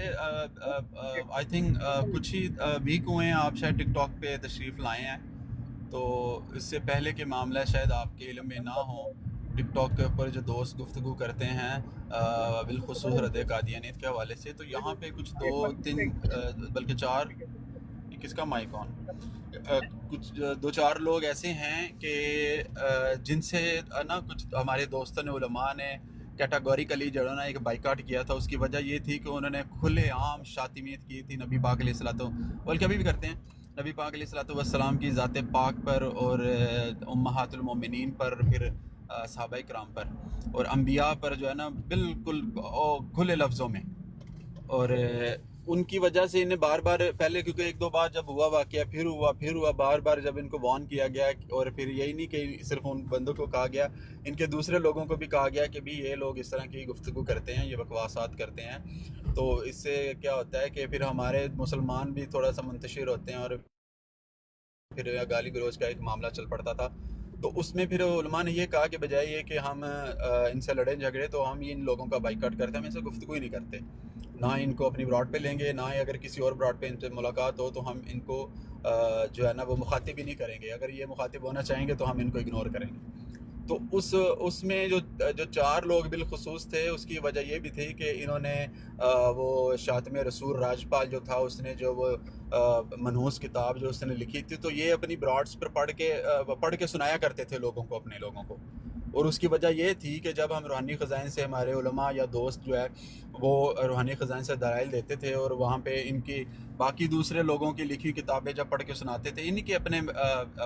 آئی تھنک کچھ ہی ویک ہوئے ہیں، آپ شاید ٹک ٹاک پہ تشریف لائے ہیں، تو اس سے پہلے کے معاملہ شاید آپ کے علم میں نہ ہوں. ٹک ٹاک کے اوپر جو دوست گفتگو کرتے ہیں بالخصوص رد قادیانیت کے حوالے سے، تو یہاں پہ کچھ 2-3 بلکہ 4، کس کا مائک آن، کچھ 2-4 لوگ ایسے ہیں کہ جن سے نا کچھ ہمارے دوستوں نے، علماء نے کیٹاگوریکلی جو ہے نا ایک بائیکاٹ کیا تھا. اس کی وجہ یہ تھی کہ انہوں نے کھلے عام شاتمیت کی تھی نبی پاک علیہ الصلوۃ، بلکہ ابھی بھی کرتے ہیں، نبی پاک علیہ الصلوۃ والسلام کی ذات پاک پر اور امہات المومنین پر، پھر صحابہ کرام پر اور انبیاء پر جو ہے نا بالکل کھلے لفظوں میں. اور ان کی وجہ سے انہیں بار بار، پہلے کیونکہ 1-2 بار جب ہوا واقعہ، پھر ہوا بار بار، جب ان کو وارن کیا گیا، اور پھر یہی نہیں کہ صرف ان بندوں کو کہا گیا، ان کے دوسرے لوگوں کو بھی کہا گیا کہ بھی یہ لوگ اس طرح کی گفتگو کرتے ہیں، یہ بکواسات کرتے ہیں. تو اس سے کیا ہوتا ہے کہ پھر ہمارے مسلمان بھی تھوڑا سا منتشر ہوتے ہیں، اور پھر گالی گلوچ کا ایک معاملہ چل پڑتا تھا. تو اس میں پھر علماء نے یہ کہا کہ بجائے یہ کہ ہم ان سے لڑیں جھگڑے، تو ہم ان لوگوں کا بائیکاٹ کرتے ہیں، ہم ان سے گفتگو ہی نہیں کرتے، نہ ان کو اپنی براڈ پہ لیں گے، نہ ہی اگر کسی اور براڈ پہ ان سے ملاقات ہو تو ہم ان کو جو ہے نا وہ مخاطب ہی نہیں کریں گے. اگر یہ مخاطب ہونا چاہیں گے تو ہم ان کو اگنور کریں گے. تو اس میں جو 4 لوگ بالخصوص تھے، اس کی وجہ یہ بھی تھی کہ انہوں نے وہ شاتم رسول راجپال جو تھا، اس نے جو وہ منحوس کتاب جو اس نے لکھی تھی، تو یہ اپنی براڈز پر پڑھ کے سنایا کرتے تھے لوگوں کو، اپنے لوگوں کو. اور اس کی وجہ یہ تھی کہ جب ہم روحانی خزائن سے، ہمارے علماء یا دوست جو ہے وہ روحانی خزائن سے دلائل دیتے تھے، اور وہاں پہ ان کی باقی دوسرے لوگوں کی لکھی کتابیں جب پڑھ کے سناتے تھے، انہی کے اپنے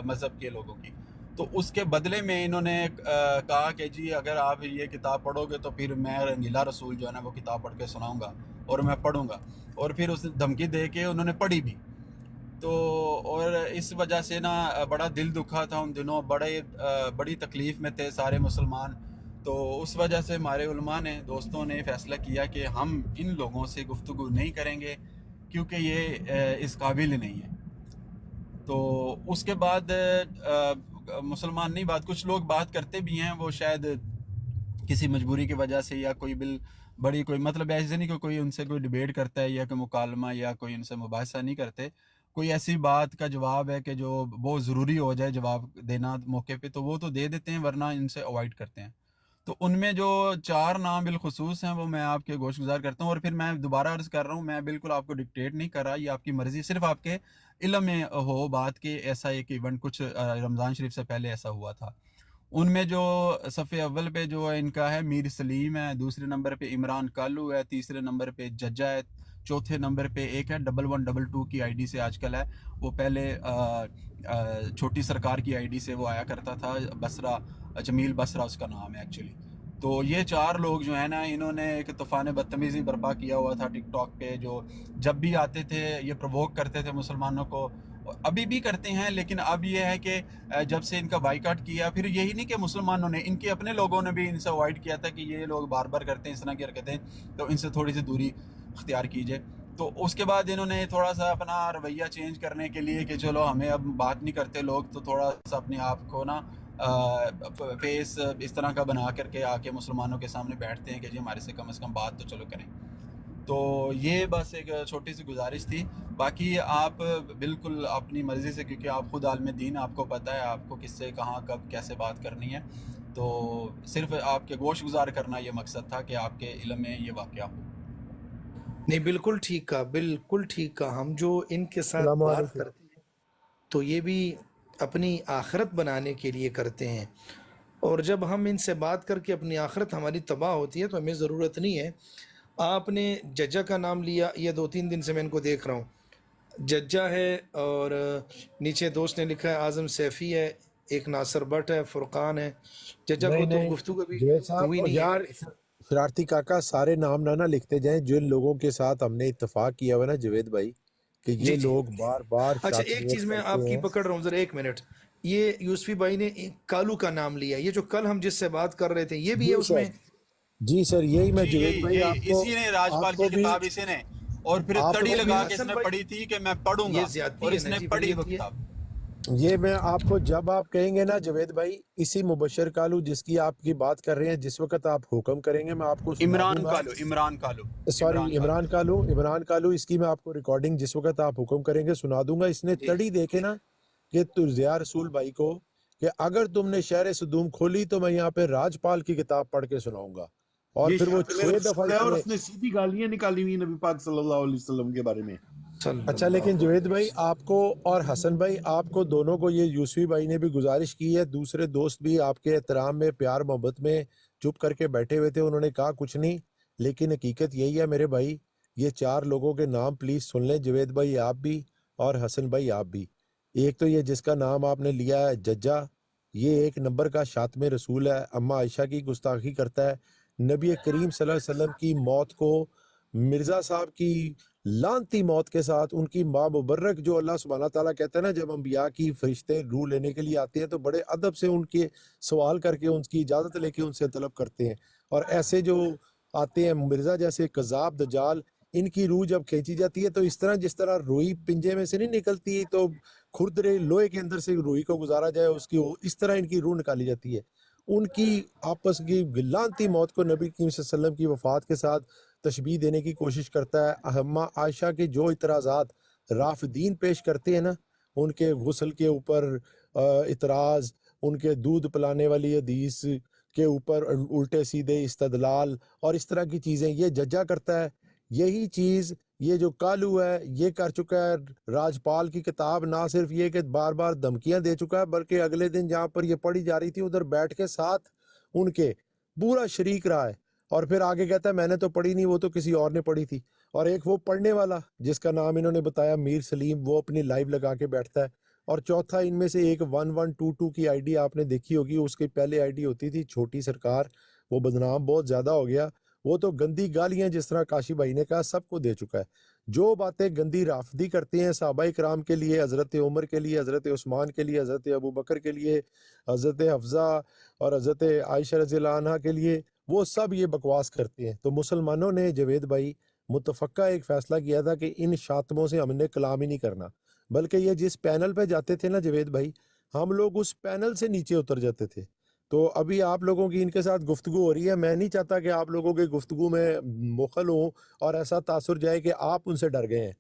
مذہب کے لوگوں کی، تو اس کے بدلے میں انہوں نے کہا کہ جی اگر آپ یہ کتاب پڑھو گے تو پھر میں رنگیلا رسول جو ہے نا وہ کتاب پڑھ کے سناؤں گا اور میں پڑھوں گا. اور پھر اس دھمکی دے کے انہوں نے پڑھی بھی. تو اور اس وجہ سے نا بڑا دل دکھا تھا ان دنوں، بڑی تکلیف میں تھے سارے مسلمان. تو اس وجہ سے ہمارے علماء نے، دوستوں نے فیصلہ کیا کہ ہم ان لوگوں سے گفتگو نہیں کریں گے کیونکہ یہ اس قابل نہیں ہے. تو اس کے بعد مسلمان نہیں، کچھ لوگ بات کرتے بھی ہیں، وہ شاید کسی مجبوری کی وجہ سے، یا کوئی بڑی کوئی مطلب ایسے نہیں کہ کوئی ان سے کوئی ڈیبیٹ کرتا ہے یا کوئی مکالمہ یا کوئی ان سے مباحثہ نہیں کرتے، کوئی ایسی بات کا جواب ہے کہ جو بہت ضروری ہو جائے جواب دینا موقع پہ، تو وہ تو دے دیتے ہیں، ورنہ ان سے اوائڈ کرتے ہیں. تو ان میں جو 4 نام بالخصوص ہیں وہ میں آپ کے گوش گزار کرتا ہوں. اور پھر میں دوبارہ عرض کر رہا ہوں، میں بالکل آپ کو ڈکٹیٹ نہیں کر رہا، یہ آپ کی مرضی، صرف آپ کے علم میں ہو بات کہ ایسا ایک ایونٹ کچھ رمضان شریف سے پہلے ایسا ہوا تھا. ان میں جو صفحے اول پہ جو ان کا ہے میر سلیم ہے، دوسرے نمبر پہ عمران کالو ہے، تیسرے نمبر پہ ججا ہے، چوتھے نمبر پہ ایک ہے 1122 کی آئی ڈی سے آج کل ہے، وہ پہلے چھوٹی سرکار کی آئی ڈی سے وہ آیا کرتا تھا، بصرہ، جمیل بصرہ اس کا نام ہے ایکچولی. تو یہ 4 لوگ جو ہیں نا، انہوں نے ایک طوفان بدتمیزی برپا کیا ہوا تھا ٹک ٹاک پہ، جو جب بھی آتے تھے یہ پرووک کرتے تھے مسلمانوں کو، ابھی بھی کرتے ہیں. لیکن اب یہ ہے کہ جب سے ان کا بائیکاٹ کیا، پھر یہی نہیں کہ مسلمانوں نے، ان کے اپنے لوگوں نے بھی ان سے اوائڈ کیا تھا کہ یہ لوگ بار بار کرتے ہیں اس طرح کی حرکتیں، تو ان سے تھوڑی سی دوری اختیار کیجیے. تو اس کے بعد انہوں نے تھوڑا سا اپنا رویہ چینج کرنے کے لیے کہ چلو ہمیں اب بات نہیں کرتے لوگ، تو تھوڑا سا اپنے آپ کو نا فیس اس طرح کا بنا کر کے آ کے مسلمانوں کے سامنے بیٹھتے ہیں کہ جی ہمارے سے کم از کم بات تو چلو کریں. تو یہ بس ایک چھوٹی سی گزارش تھی. باقی آپ بالکل اپنی مرضی سے، کیونکہ آپ خود عالم دین، آپ کو پتہ ہے آپ کو کس سے کہاں کب کیسے بات کرنی ہے. تو صرف آپ کے گوش گزار کرنا یہ مقصد تھا کہ آپ کے علم میں یہ واقعہ ہو. نہیں، بالکل ٹھیک کہا، بالکل ٹھیک کہا. ہم جو ان کے ساتھ السلام بات علیکم. کرتے ہیں تو یہ بھی اپنی آخرت بنانے کے لیے کرتے ہیں، اور جب ہم ان سے بات کر کے اپنی آخرت ہماری تباہ ہوتی ہے تو ہمیں ضرورت نہیں ہے. آپ نے ججا کا نام لیا، یہ 2-3 دن سے میں ان کو دیکھ رہا ہوں، ججا ہے، اور نیچے دوست نے لکھا ہے اعظم سیفی ہے، ایک ناصر بٹ ہے، فرقان ہے. ججا کو نہیں تو نہیں گفتگو ابھی جوید ہوئی صاحب نہیں ہے. یار، شرارتی کاکا سارے نام نہ لکھتے جائیں. جن لوگوں کے ساتھ ہم نے اتفاق کیا ہوا نا جوید بھائی، کہ جی یہ جی لوگ بار بار اچھا ایک شاطمیت چیز میں کرتے آپ کی ہیں. پکڑ رہا ہوں ذرا، ایک منٹ. یہ یوسفی بھائی نے کالو کا نام لیا، یہ جو کل ہم جس سے بات کر رہے تھے یہ بھی ہے جی اس سر، میں؟ جی سر، یہی میں جی جوید یہی بھائی یہی اسی نے راج آپ پال کو کی بھی کتاب اسی نے، اور پھر آپ تڑی کو بھی لگا کے اس حسن نے بھائی پڑھی تھی کہ میں پڑھوں یہ گا، اور زیادتی ہے اس نا نے جی، پھر پڑھی وہ یہ کتاب. یہ میں آپ کو جب آپ کہیں گے نا جوید بھائی اسی مبشر کالو جس کی آپ کی بات کر رہے ہیں، جس وقت آپ حکم کریں گے میں آپ کو سنا دوں عمران گا. کالو، عمران کالو، سوری، عمران کالو. عمران کالو اس کی میں آپ کو ریکارڈنگ جس وقت آپ حکم کریں گے سنا دوں گا. اس نے جی تڑی دیکھے نا کہ تو ضیاء رسول بھائی کو کہ اگر تم نے شہر صدوم کھولی تو میں یہاں پہ راج پال کی کتاب پڑھ کے سناؤں گا. اور یہ پھر وہ شاطر 6 دفعہ رسول ہے اس اور نے. اس نے سیدھی گالیاں نکالی ہوئی نبی پاک صلی اللہ علیہ وسلم کے بارے میں. صلی اچھا اللہ لیکن جوید علیہ بھائی وسلم. آپ کو اور حسن بھائی آپ کو دونوں کو یہ یوسفی بھائی نے بھی گزارش کی ہے، دوسرے دوست بھی آپ کے احترام میں پیار محبت میں چپ کر کے بیٹھے ہوئے تھے، انہوں نے کہا کچھ نہیں، لیکن حقیقت یہی ہے میرے بھائی. یہ 4 لوگوں کے نام پلیز سن لیں، جوید بھائی آپ بھی اور حسن بھائی آپ بھی. ایک تو یہ جس کا نام آپ نے لیا ہے ججا، یہ 1 نمبر کا شاتم رسول ہے، اما عائشہ کی گستاخی کرتا ہے، نبی کریم صلی اللہ علیہ وسلم کی موت کو مرزا صاحب کی لعنتی موت کے ساتھ ان کی ماں مبرک، جو اللہ سبحانہ تعالیٰ کہتا ہے نا جب انبیاء کی فرشتے روح لینے کے لیے آتے ہیں تو بڑے ادب سے ان کے سوال کر کے ان کی اجازت لے کے ان سے طلب کرتے ہیں، اور ایسے جو آتے ہیں مرزا جیسے کذاب دجال، ان کی روح جب کھینچی جاتی ہے تو اس طرح جس طرح روئی پنجے میں سے نہیں نکلتی تو کھردرے لوہے کے اندر سے روئی کو گزارا جائے اس کی، اس طرح ان کی روح نکالی جاتی ہے. ان کی آپس کی لعنتی موت کو نبی کریم صلی اللہ علیہ وسلم کی وفات کے ساتھ تشبیہ دینے کی کوشش کرتا ہے. اما عائشہ کے جو اعتراضات رافدین پیش کرتے ہیں نا، ان کے غسل کے اوپر اعتراض، ان کے دودھ پلانے والی حدیث کے اوپر الٹے سیدھے استدلال اور اس طرح کی چیزیں یہ ججا کرتا ہے. یہی چیز یہ جو کالو ہے یہ کر چکا ہے. راجپال کی کتاب نہ صرف یہ کہ بار بار دھمکیاں دے چکا ہے، بلکہ اگلے دن جہاں پر یہ پڑھی جا رہی تھی ادھر بیٹھ کے ساتھ ان کے پورا شریک رہا ہے، اور پھر آگے کہتا ہے میں نے تو پڑھی نہیں، وہ تو کسی اور نے پڑھی تھی. اور ایک وہ پڑھنے والا جس کا نام انہوں نے بتایا میر سلیم، وہ اپنی لائیو لگا کے بیٹھتا ہے. اور چوتھا ان میں سے ایک 1122 کی آئی ڈی آپ نے دیکھی ہوگی، اس کی پہلے آئی ڈی ہوتی تھی چھوٹی سرکار، وہ بدنام بہت زیادہ ہو گیا. وہ تو گندی گالیاں جس طرح کاشی بھائی نے کہا سب کو دے چکا ہے. جو باتیں گندی رافضی کرتے ہیں صحابہ کرام کے لیے، حضرت عمر کے لیے، حضرت عثمان کے لیے، حضرت ابو بکر کے لیے، حضرت حفظہ اور حضرت عائشہ رضی اللہ عنہ کے لیے، وہ سب یہ بکواس کرتے ہیں. تو مسلمانوں نے جوید بھائی متفقہ ایک فیصلہ کیا تھا کہ ان شاتموں سے ہم نے کلام ہی نہیں کرنا، بلکہ یہ جس پینل پہ جاتے تھے نا جوید بھائی، ہم لوگ اس پینل سے نیچے اتر جاتے تھے. تو ابھی آپ لوگوں کی ان کے ساتھ گفتگو ہو رہی ہے، میں نہیں چاہتا کہ آپ لوگوں کے گفتگو میں مخل ہوں اور ایسا تاثر جائے کہ آپ ان سے ڈر گئے ہیں.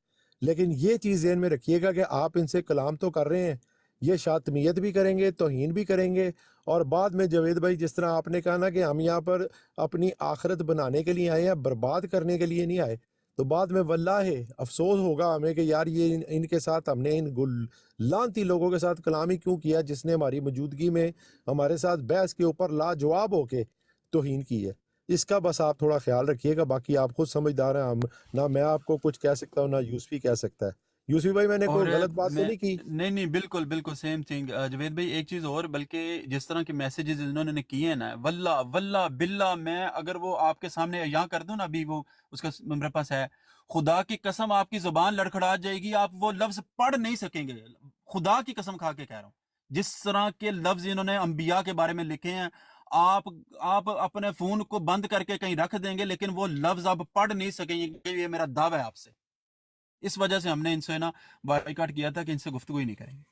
لیکن یہ چیز ذہن میں رکھیے گا کہ آپ ان سے کلام تو کر رہے ہیں، یہ شاتمیت بھی کریں گے، توہین بھی کریں گے، اور بعد میں جوید بھائی جس طرح آپ نے کہا نا کہ ہم یہاں پر اپنی آخرت بنانے کے لیے آئے ہیں، برباد کرنے کے لیے نہیں آئے، تو بعد میں واللہ افسوس ہوگا ہمیں کہ یار یہ ان کے ساتھ ہم نے ان لعنتی لوگوں کے ساتھ کلام ہی کیوں کیا جس نے ہماری موجودگی میں ہمارے ساتھ بحث کے اوپر لاجواب ہو کے توہین کی ہے. اس کا بس آپ تھوڑا خیال رکھیے گا، باقی آپ خود سمجھدار ہیں، ہم نہ میں آپ کو کچھ کہہ سکتا ہوں نہ یوسفی کہہ سکتا ہے. یوسفی بھائی میں نے اور کوئی غلط بات تو میں نہیں کی؟ نہیں نہیں بالکل بالکل سیم تھنگ جوید بھائی. ایک چیز اور، بلکہ جس طرح کے میسیجز انہوں نے کیے ہیں نا، واللہ واللہ باللہ، میں اگر وہ آپ کے سامنے یہاں کر دوں نا، ابھی وہ اس کا میرے پاس ہے، خدا کی قسم آپ کی زبان لڑکھڑا جائے گی، آپ وہ لفظ پڑھ نہیں سکیں گے. خدا کی قسم کھا کے کہہ رہا ہوں، جس طرح کے لفظ انہوں نے انبیاء کے بارے میں لکھے ہیں، آپ اپنے فون کو بند کر کے کہیں رکھ دیں گے لیکن وہ لفظ آپ پڑھ نہیں سکیں گے. یہ میرا دعویٰ ہے آپ سے. اس وجہ سے ہم نے ان سے نا بائیکاٹ کیا تھا کہ ان سے گفتگو ہی نہیں کریں گے.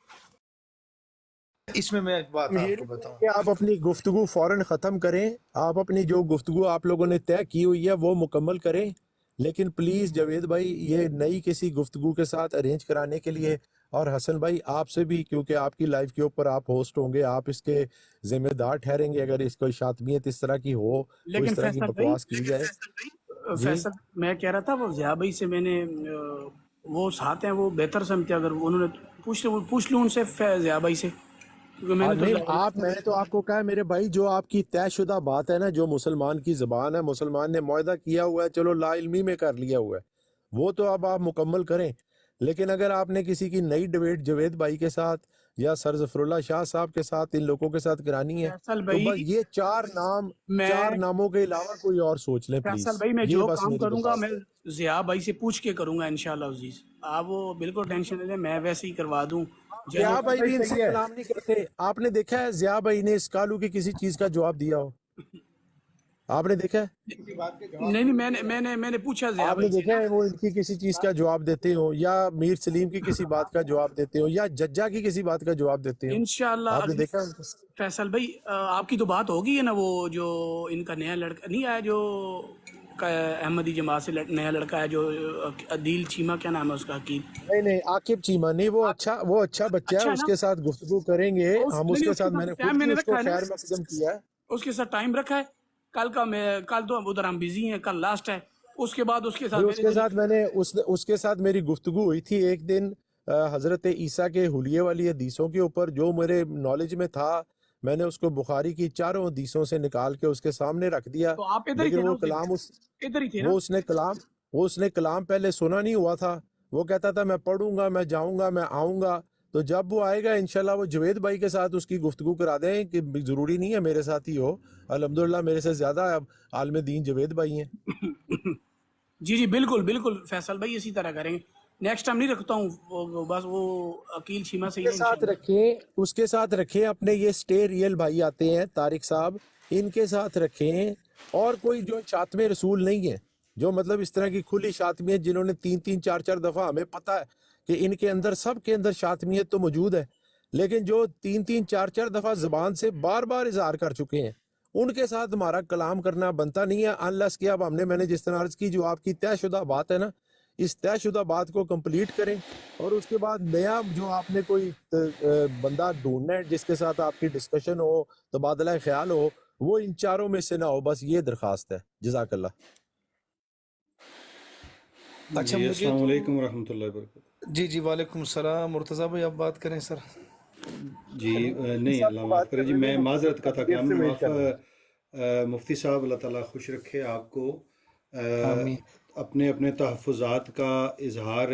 اس میں ایک بات یہ آپ کو نہیں بتاؤں. کہ آپ اپنی گفتگو فوراً ختم کریں، آپ اپنی جو گفتگو آپ لوگوں نے طے کی ہوئی ہے وہ مکمل کریں، لیکن پلیز جوید بھائی یہ نئی کسی گفتگو کے ساتھ ارینج کرانے کے لیے، اور حسن بھائی آپ سے بھی، کیونکہ آپ کی لائف کے اوپر آپ ہوسٹ ہوں گے، آپ اس کے ذمہ دار ٹھہریں گے اگر اس کو شاتمیت اس طرح کی ہو، کوئی لیکن اس طرح کی فیصل بھائی، بکواس کی جائے. جی فیصل میں کہہ رہا تھا وہ ضیاء بھائی سے میں نے وہ ساتھ ہیں، وہ بہتر سمجھتے اگر انہوں نے پوچھ لوں ان سے ضیاء بھائی سے، کیونکہ میں نے تو نہیں میں نے تو آپ کو کہا میرے بھائی، جو آپ کی طے شدہ بات ہے نا، جو مسلمان کی زبان ہے، مسلمان نے معاہدہ کیا ہوا ہے، چلو لا علمی میں کر لیا ہوا ہے، وہ تو اب آپ مکمل کریں. لیکن اگر آپ نے کسی کی نئی ڈبیٹ جوید بھائی کے ساتھ یا سر ظفراللہ شاہ صاحب کے ساتھ، ان لوگوں کے ساتھ کرانی ہے. فیصل تو بھائی بس یہ چار میں ناموں کے علاوہ کوئی اور سوچ لیں پلیز. فیصل بھائی میں یہ جو بس کام میری کروں گا میں درخواست ہے. ضیاء بھائی سے پوچھ کے کروں گا انشاءاللہ عزیز. آپ وہ بالکل ٹینشن نہ لیں، میں ویسے ہی کروا دوں. ضیاء بھائی بھی ان سے صحیح ہے. کلام نہیں کرتے. آپ نے دیکھا ہے ضیاء بھائی نے اس کالو کی کسی چیز کا جواب دیا ہو؟ آپ نے دیکھا ہے؟ نہیں میں نے پوچھا ضیاء آپ نے بھائی سے دیکھا نا. ہے وہ ان کی کسی چیز کا جواب دیتے ہو، یا میر سلیم کی کسی بات کا جواب دیتے ہو، یا ججا کی کسی بات کا جواب دیتے ہو؟ انشاءاللہ آپ نے دیکھا ہے ان کو؟ فیصل بھائی آپ کی تو بات ہوگی ہے نا، وہ جو ان کا نیا لڑکا نہیں آیا جو احمدی جماعت سے نیا لڑکا ہے جو عدیل چیمہ، کیا نام ہے اس کا؟ عقیل. نہیں عاقب چیمہ نہیں، وہ اچھا بچہ ہے. اچھا ہے اس نا. کے ساتھ گفتگو کریں گے ہم. اس نہیں کے اس کے ساتھ میں ساتھ نے ٹائم خود میں بھی نے اس کو رکھا ہے نا، خیر مقدم کیا ہے. اس کے ساتھ ٹائم رکھا ہے. کل تو ادھر ہم بزی ہیں، کل لاسٹ ہے. اس کے بعد اس کے ساتھ اس کے ساتھ اس کے ساتھ میری گفتگو ہوئی تھی ایک دن حضرت عیسیٰ کے حلیے والی حدیثوں کے اوپر. جو میرے نالج میں تھا میں نے اس کو بخاری کی چاروں حدیثوں سے نکال کے اس کے سامنے رکھ دیا. تو آپ ادھر ہی لیکن تھے نا وہ اس دن، کلام ادھر ہی تھے نا. وہ اس نے کلام پہلے سنا نہیں ہوا تھا. وہ کہتا تھا میں پڑھوں گا، میں جاؤں گا، میں آؤں گا. تو جب وہ آئے گا انشاءاللہ وہ جوید بھائی کے ساتھ اس کی گفتگو کرا دیں، کہ ضروری نہیں ہے میرے ساتھ ہی ہو. الحمدللہ میرے سے زیادہ عالم دین جوید بھائی ہیں. جی بالکل فیصل بھائی اسی طرح کریں گے. نیکسٹ ٹائم نہیں رکھتا ہوں، بس وہ عقیل چیمہ سے ہی ہے اس کے ساتھ رکھیں اپنے یہ سٹے ریل بھائی آتے ہیں طارق صاحب، ان کے ساتھ رکھیں. اور کوئی جو شاطمے رسول نہیں ہے، جو مطلب اس طرح کی کھلی شاطمیت جنہوں نے 3 4 دفعہ، ہمیں پتہ ہے کہ ان کے اندر سب کے اندر شاطمیت تو موجود ہے، لیکن جو 3 4 دفعہ زبان سے بار بار اظہار کر چکے ہیں ان کے ساتھ ہمارا کلام کرنا بنتا نہیں ہے. انلیس کہ اب میں نے جس طرح عرض کی، جو آپ کی طے شدہ بات ہے نا، اس طے شدہ بات کو کمپلیٹ کریں. اور اس کے بعد نیا جو آپ نے کوئی بندہ ڈھونڈنا ہے جس کے ساتھ آپ کی ڈسکشن ہو، تبادلہ خیال ہو، وہ ان چاروں میں سے نہ ہو. بس یہ درخواست ہے. جزاک اللہ. اچھا جی مجھے السلام تو علیکم ورحمۃ اللہ وبرکاتہ. جی وعلیکم السلام. مرتضیٰ بھائی آپ بات کریں سر. جی نہیں اللہ معاف کرے جی، میں معذرت کا تھا کہ ہم معاف مفتی صاحب اللہ تعالیٰ خوش رکھے آپ کو. آمین. اپنے تحفظات کا اظہار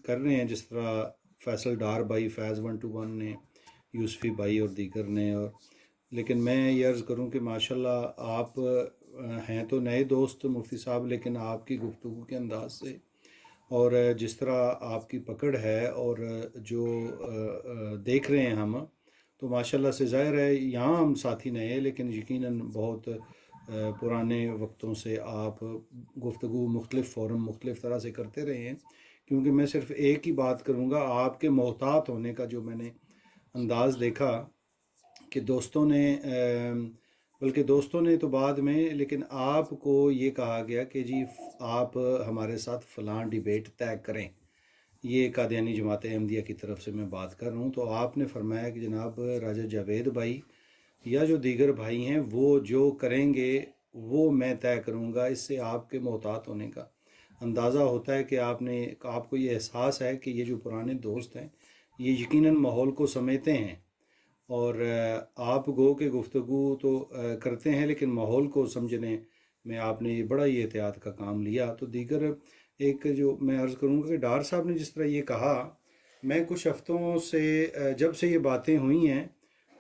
کر رہے ہیں، جس طرح فیصل ڈار بھائی، فیض 121 نے، یوسفی بھائی اور دیگر نے. اور لیکن میں یہ عرض کروں کہ ماشاءاللہ آپ ہیں تو نئے دوست مفتی صاحب، لیکن آپ کی گفتگو کے انداز سے اور جس طرح آپ کی پکڑ ہے اور جو دیکھ رہے ہیں ہم، تو ماشاءاللہ سے ظاہر ہے یہاں ہم ساتھی نئے ہیں، لیکن یقیناً بہت پرانے وقتوں سے آپ گفتگو مختلف فورم مختلف طرح سے کرتے رہے ہیں. کیونکہ میں صرف ایک ہی بات کروں گا، آپ کے محتاط ہونے کا جو میں نے انداز دیکھا کہ دوستوں نے تو بعد میں، لیکن آپ کو یہ کہا گیا کہ جی آپ ہمارے ساتھ فلاں ڈیبیٹ طے کریں. یہ قادیانی جماعت احمدیہ کی طرف سے میں بات کر رہا ہوں. تو آپ نے فرمایا کہ جناب راجہ جاوید بھائی یا جو دیگر بھائی ہیں وہ جو کریں گے وہ میں طے کروں گا. اس سے آپ کے محتاط ہونے کا اندازہ ہوتا ہے کہ آپ کو یہ احساس ہے کہ یہ جو پرانے دوست ہیں یہ یقیناً ماحول کو سمیٹتے ہیں، اور آپ گو کے گفتگو تو کرتے ہیں لیکن ماحول کو سمجھنے میں آپ نے بڑا ہی احتیاط کا کام لیا. تو دیگر ایک جو میں عرض کروں گا کہ ڈار صاحب نے جس طرح یہ کہا، میں کچھ ہفتوں سے جب سے یہ باتیں ہوئی ہیں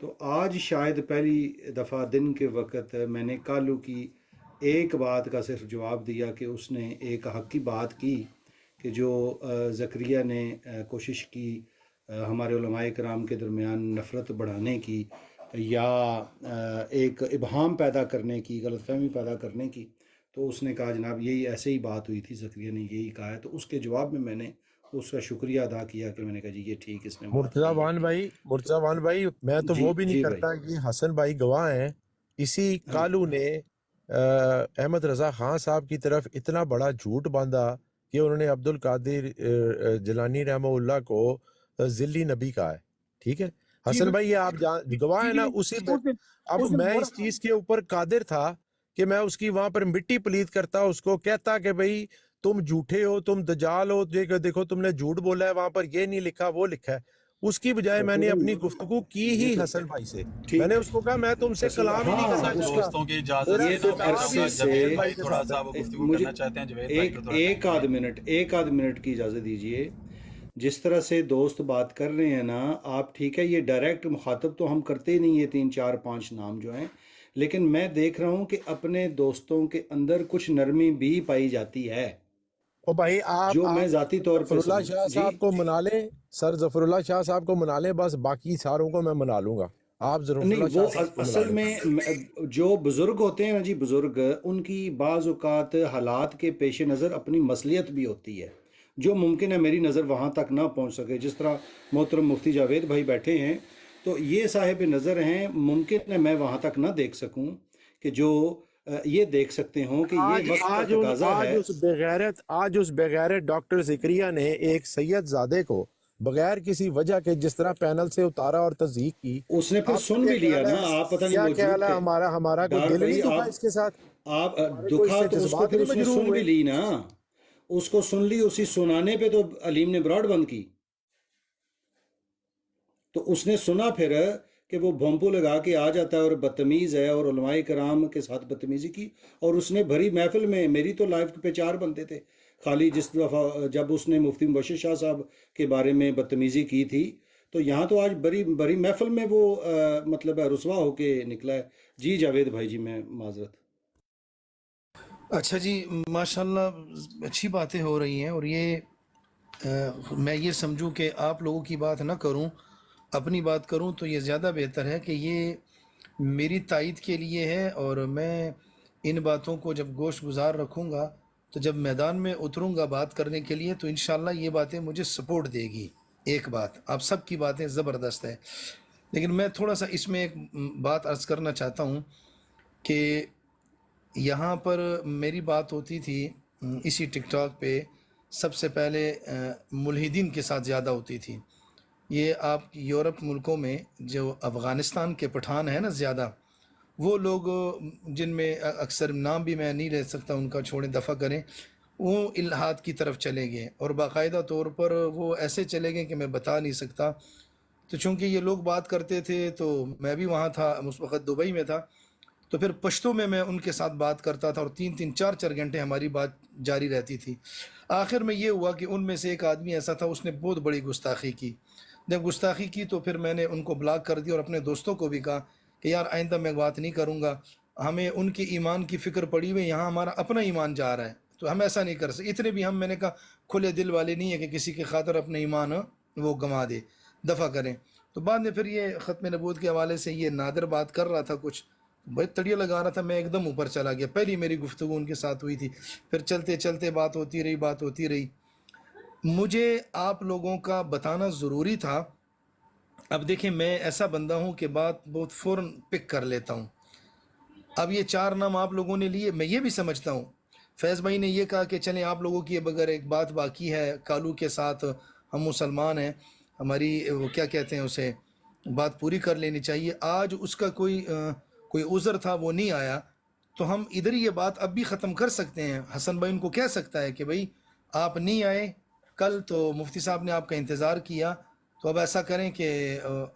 تو آج شاید پہلی دفعہ دن کے وقت میں نے کالو کی ایک بات کا صرف جواب دیا کہ اس نے ایک حق کی بات کی کہ جو زکریا نے کوشش کی ہمارے علماء کرام کے درمیان نفرت بڑھانے کی یا ایک ابہام پیدا کرنے کی، غلط فہمی پیدا کرنے کی. تو اس نے کہا جناب یہی ایسے ہی بات ہوئی تھی، زکریا نے یہی کہا ہے. تو اس کے جواب میں نے اس کا شکریہ ادا کیا کہ میں نے کہا جی یہ ٹھیک اس نے مرتضیٰ وان بھائی میں تو وہ بھی نہیں کرتا. یہ حسن بھائی گواہ ہیں. اسی کالو نے احمد رضا خان صاحب کی طرف اتنا بڑا جھوٹ باندھا کہ انہوں نے عبد القادر جیلانی رحمہ اللہ کو ذلی نبی کہا ہے. ٹھیک ہے حسن بھائی، یہ آپ گواہ ہیں نا. اسی اب میں اس چیز کے اوپر قادر تھا کہ میں اس کی وہاں پر مٹی پلید کرتا، اس کو کہتا کہ بھئی تم جھوٹے ہو، تم دجال ہو، دیکھو تم نے جھوٹ بولا ہے، وہاں پر یہ نہیں لکھا وہ لکھا ہے. اس کی بجائے میں نے اپنی گفتگو کی ہی حسن بھائی سے. میں نے اس کو کہا میں تم سے کلام ہی نہیں کرنا چاہتا. دوستوں کی اجازت یہ تو عرصے سے تھوڑا سا وہ گفتگو کرنا چاہتے ہیں. جوید بھائی کو ایک آدھ منٹ کی اجازت دیجئے. جس طرح سے دوست بات کر رہے ہیں نا آپ، ٹھیک ہے یہ ڈائریکٹ مخاطب تو ہم کرتے ہی نہیں، یہ 3 4 5 نام جو ہیں، لیکن میں دیکھ رہا ہوں کہ اپنے دوستوں کے اندر کچھ نرمی بھی پائی جاتی ہے، او بھائی جو میں ذاتی طور ظفر پہ اللہ شاہ جی صاحب کو منا لیں، سر ظفر اللہ شاہ صاحب کو منا لیں، بس باقی ساروں کو میں منا لوں گا، آپ ظفر نہیں، اللہ وہ شاہ صاحب کو منا اصل لیں۔ میں جو بزرگ ہوتے ہیں نا جی، بزرگ ان کی بعض اوقات حالات کے پیش نظر اپنی مصلیت بھی ہوتی ہے، جو ممکن ہے میری نظر وہاں تک نہ پہنچ سکے، جس طرح محترم مفتی جاوید بھائی بیٹھے ہیں تو یہ صاحب نظر ہیں، ممکن ہے میں وہاں تک نہ دیکھ سکوں کہ جو یہ دیکھ سکتے ہوں کہ یہ وقت کا تقاضا ہے۔ آج اس بغیرت ڈاکٹر ذکریہ نے ایک سید زادے کو بغیر کسی وجہ کے جس طرح پینل سے اتارا اور تصدیق کی، اس نے پھر آپ کا سن کیا بھی لیا خیال نا، ہے؟ آپ پتہ نہیں کیا موجود خیال ہے تھے ہمارا کوئی ڈار دل بھائی، نہیں دکھا اس کے ساتھ؟ آپ ہمارے کوئی دکھا اس سے تو اس کو جذبات پھر نہیں اس نے مجروح سن بھی ہوئے؟ لی نا، اس کو سن لی، اسی سنانے پہ تو علیم نے براڈ بند کی، تو اس نے سنا پھر کہ وہ بھونپو لگا کے آ جاتا ہے اور بدتمیز ہے اور علماء کرام کے ساتھ بدتمیزی کی، اور اس نے بھری محفل میں، میری تو لائف پہ 4 بنتے تھے خالی، جس دفعہ جب اس نے مفتی مبشر شاہ صاحب کے بارے میں بدتمیزی کی تھی، تو یہاں تو آج بڑی محفل میں وہ مطلب ہے رسوا ہو کے نکلا ہے۔ جی جاوید بھائی جی، میں معذرت۔ اچھا جی، ماشاءاللہ اچھی باتیں ہو رہی ہیں، اور یہ میں یہ سمجھوں کہ آپ لوگوں کی بات نہ کروں، اپنی بات کروں تو یہ زیادہ بہتر ہے کہ یہ میری تائید کے لیے ہے، اور میں ان باتوں کو جب گوش گزار رکھوں گا تو جب میدان میں اتروں گا بات کرنے کے لیے تو انشاءاللہ یہ باتیں مجھے سپورٹ دے گی۔ ایک بات، آپ سب کی باتیں زبردست ہے، لیکن میں تھوڑا سا اس میں ایک بات عرض کرنا چاہتا ہوں کہ یہاں پر میری بات ہوتی تھی اسی ٹک ٹاک پہ، سب سے پہلے ملحدین کے ساتھ زیادہ ہوتی تھی۔ یہ آپ یورپ ملکوں میں جو افغانستان کے پٹھان ہیں نا زیادہ، وہ لوگ جن میں اکثر نام بھی میں نہیں لے سکتا ان کا، چھوڑیں دفع کریں، وہ الحاد کی طرف چلے گئے، اور باقاعدہ طور پر وہ ایسے چلے گئے کہ میں بتا نہیں سکتا۔ تو چونکہ یہ لوگ بات کرتے تھے تو میں بھی وہاں تھا، اس وقت دبئی میں تھا، تو پھر پشتو میں ان کے ساتھ بات کرتا تھا، اور 3 4 گھنٹے ہماری بات جاری رہتی تھی۔ آخر میں یہ ہوا کہ ان میں سے ایک آدمی ایسا تھا، اس نے بہت بڑی گستاخی کی۔ جب گستاخی کی تو پھر میں نے ان کو بلاک کر دیا، اور اپنے دوستوں کو بھی کہا کہ یار آئندہ میں بات نہیں کروں گا، ہمیں ان کے ایمان کی فکر پڑی ہوئی، یہاں ہمارا اپنا ایمان جا رہا ہے، تو ہم ایسا نہیں کر سکتے، اتنے بھی میں نے کہا کھلے دل والے نہیں ہیں کہ کسی کی خاطر اپنے ایمان وہ گنوا دے، دفع کریں۔ تو بعد میں پھر یہ ختم نبوت کے حوالے سے یہ نادر بات کر رہا تھا، کچھ بڑی تڑیہ لگا رہا تھا، میں ایک دم اوپر چلا گیا، پہلی میری گفتگو ان کے ساتھ ہوئی تھی، پھر چلتے چلتے بات ہوتی رہی۔ مجھے آپ لوگوں کا بتانا ضروری تھا۔ اب دیکھیں میں ایسا بندہ ہوں کہ بات بہت فوراً پک کر لیتا ہوں۔ اب یہ 4 نام آپ لوگوں نے لیے، میں یہ بھی سمجھتا ہوں، فیض بھائی نے یہ کہا کہ چلیں آپ لوگوں کی بغیر ایک بات باقی ہے کالو کے ساتھ، ہم مسلمان ہیں، ہماری وہ کیا کہتے ہیں اسے، بات پوری کر لینی چاہیے۔ آج اس کا کوئی عذر تھا، وہ نہیں آیا، تو ہم ادھر یہ بات اب بھی ختم کر سکتے ہیں۔ حسن بھائی ان کو کہہ سکتا ہے کہ بھائی آپ نہیں آئے کل، تو مفتی صاحب نے آپ کا انتظار کیا، تو اب ایسا کریں کہ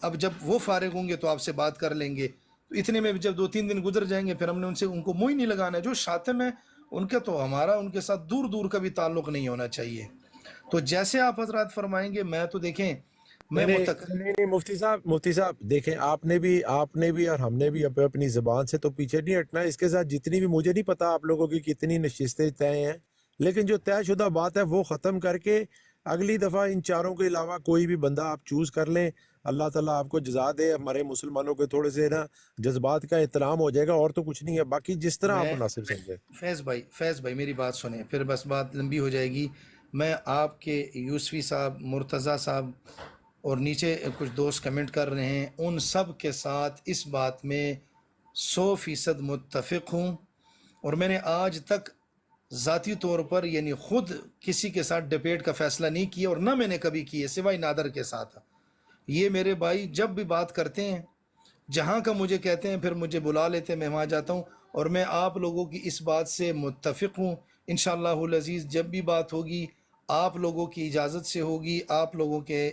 اب جب وہ فارغ ہوں گے تو آپ سے بات کر لیں گے۔ تو اتنے میں جب 2 3 دن گزر جائیں گے، پھر ہم نے ان کو منہ ہی نہیں لگانا ہے، جو شاتم ہے ان کا تو ہمارا ان کے ساتھ دور کا بھی تعلق نہیں ہونا چاہیے۔ تو جیسے آپ حضرات فرمائیں گے، میں تو دیکھیں میں نہیں مفتی صاحب دیکھیں، آپ نے بھی اور ہم نے بھی اپنی زبان سے تو پیچھے نہیں ہٹنا۔ اس کے ساتھ جتنی بھی، مجھے نہیں پتا آپ لوگوں کی کتنی نشستیں طے ہیں، لیکن جو طے شدہ بات ہے وہ ختم کر کے اگلی دفعہ ان 4 کے علاوہ کوئی بھی بندہ آپ چوز کر لیں، اللہ تعالیٰ آپ کو جزا دے، ہمارے مسلمانوں کے تھوڑے سے نا جذبات کا احترام ہو جائے گا، اور تو کچھ نہیں ہے، باقی جس طرح آپ مناسب سمجھیں۔ فیض بھائی میری بات سنیں، پھر بس بات لمبی ہو جائے گی۔ میں آپ کے یوسفی صاحب، مرتضیٰ صاحب اور نیچے کچھ دوست کمنٹ کر رہے ہیں، ان سب کے ساتھ اس بات میں 100% متفق ہوں، اور میں نے آج تک ذاتی طور پر یعنی خود کسی کے ساتھ ڈبیٹ کا فیصلہ نہیں کیا، اور نہ میں نے کبھی کی ہے سوائے نادر کے ساتھ۔ یہ میرے بھائی جب بھی بات کرتے ہیں، جہاں کا مجھے کہتے ہیں، پھر مجھے بلا لیتے ہیں، میں وہاں جاتا ہوں، اور میں آپ لوگوں کی اس بات سے متفق ہوں۔ انشاءاللہ العزیز جب بھی بات ہوگی آپ لوگوں کی اجازت سے ہوگی، آپ لوگوں کے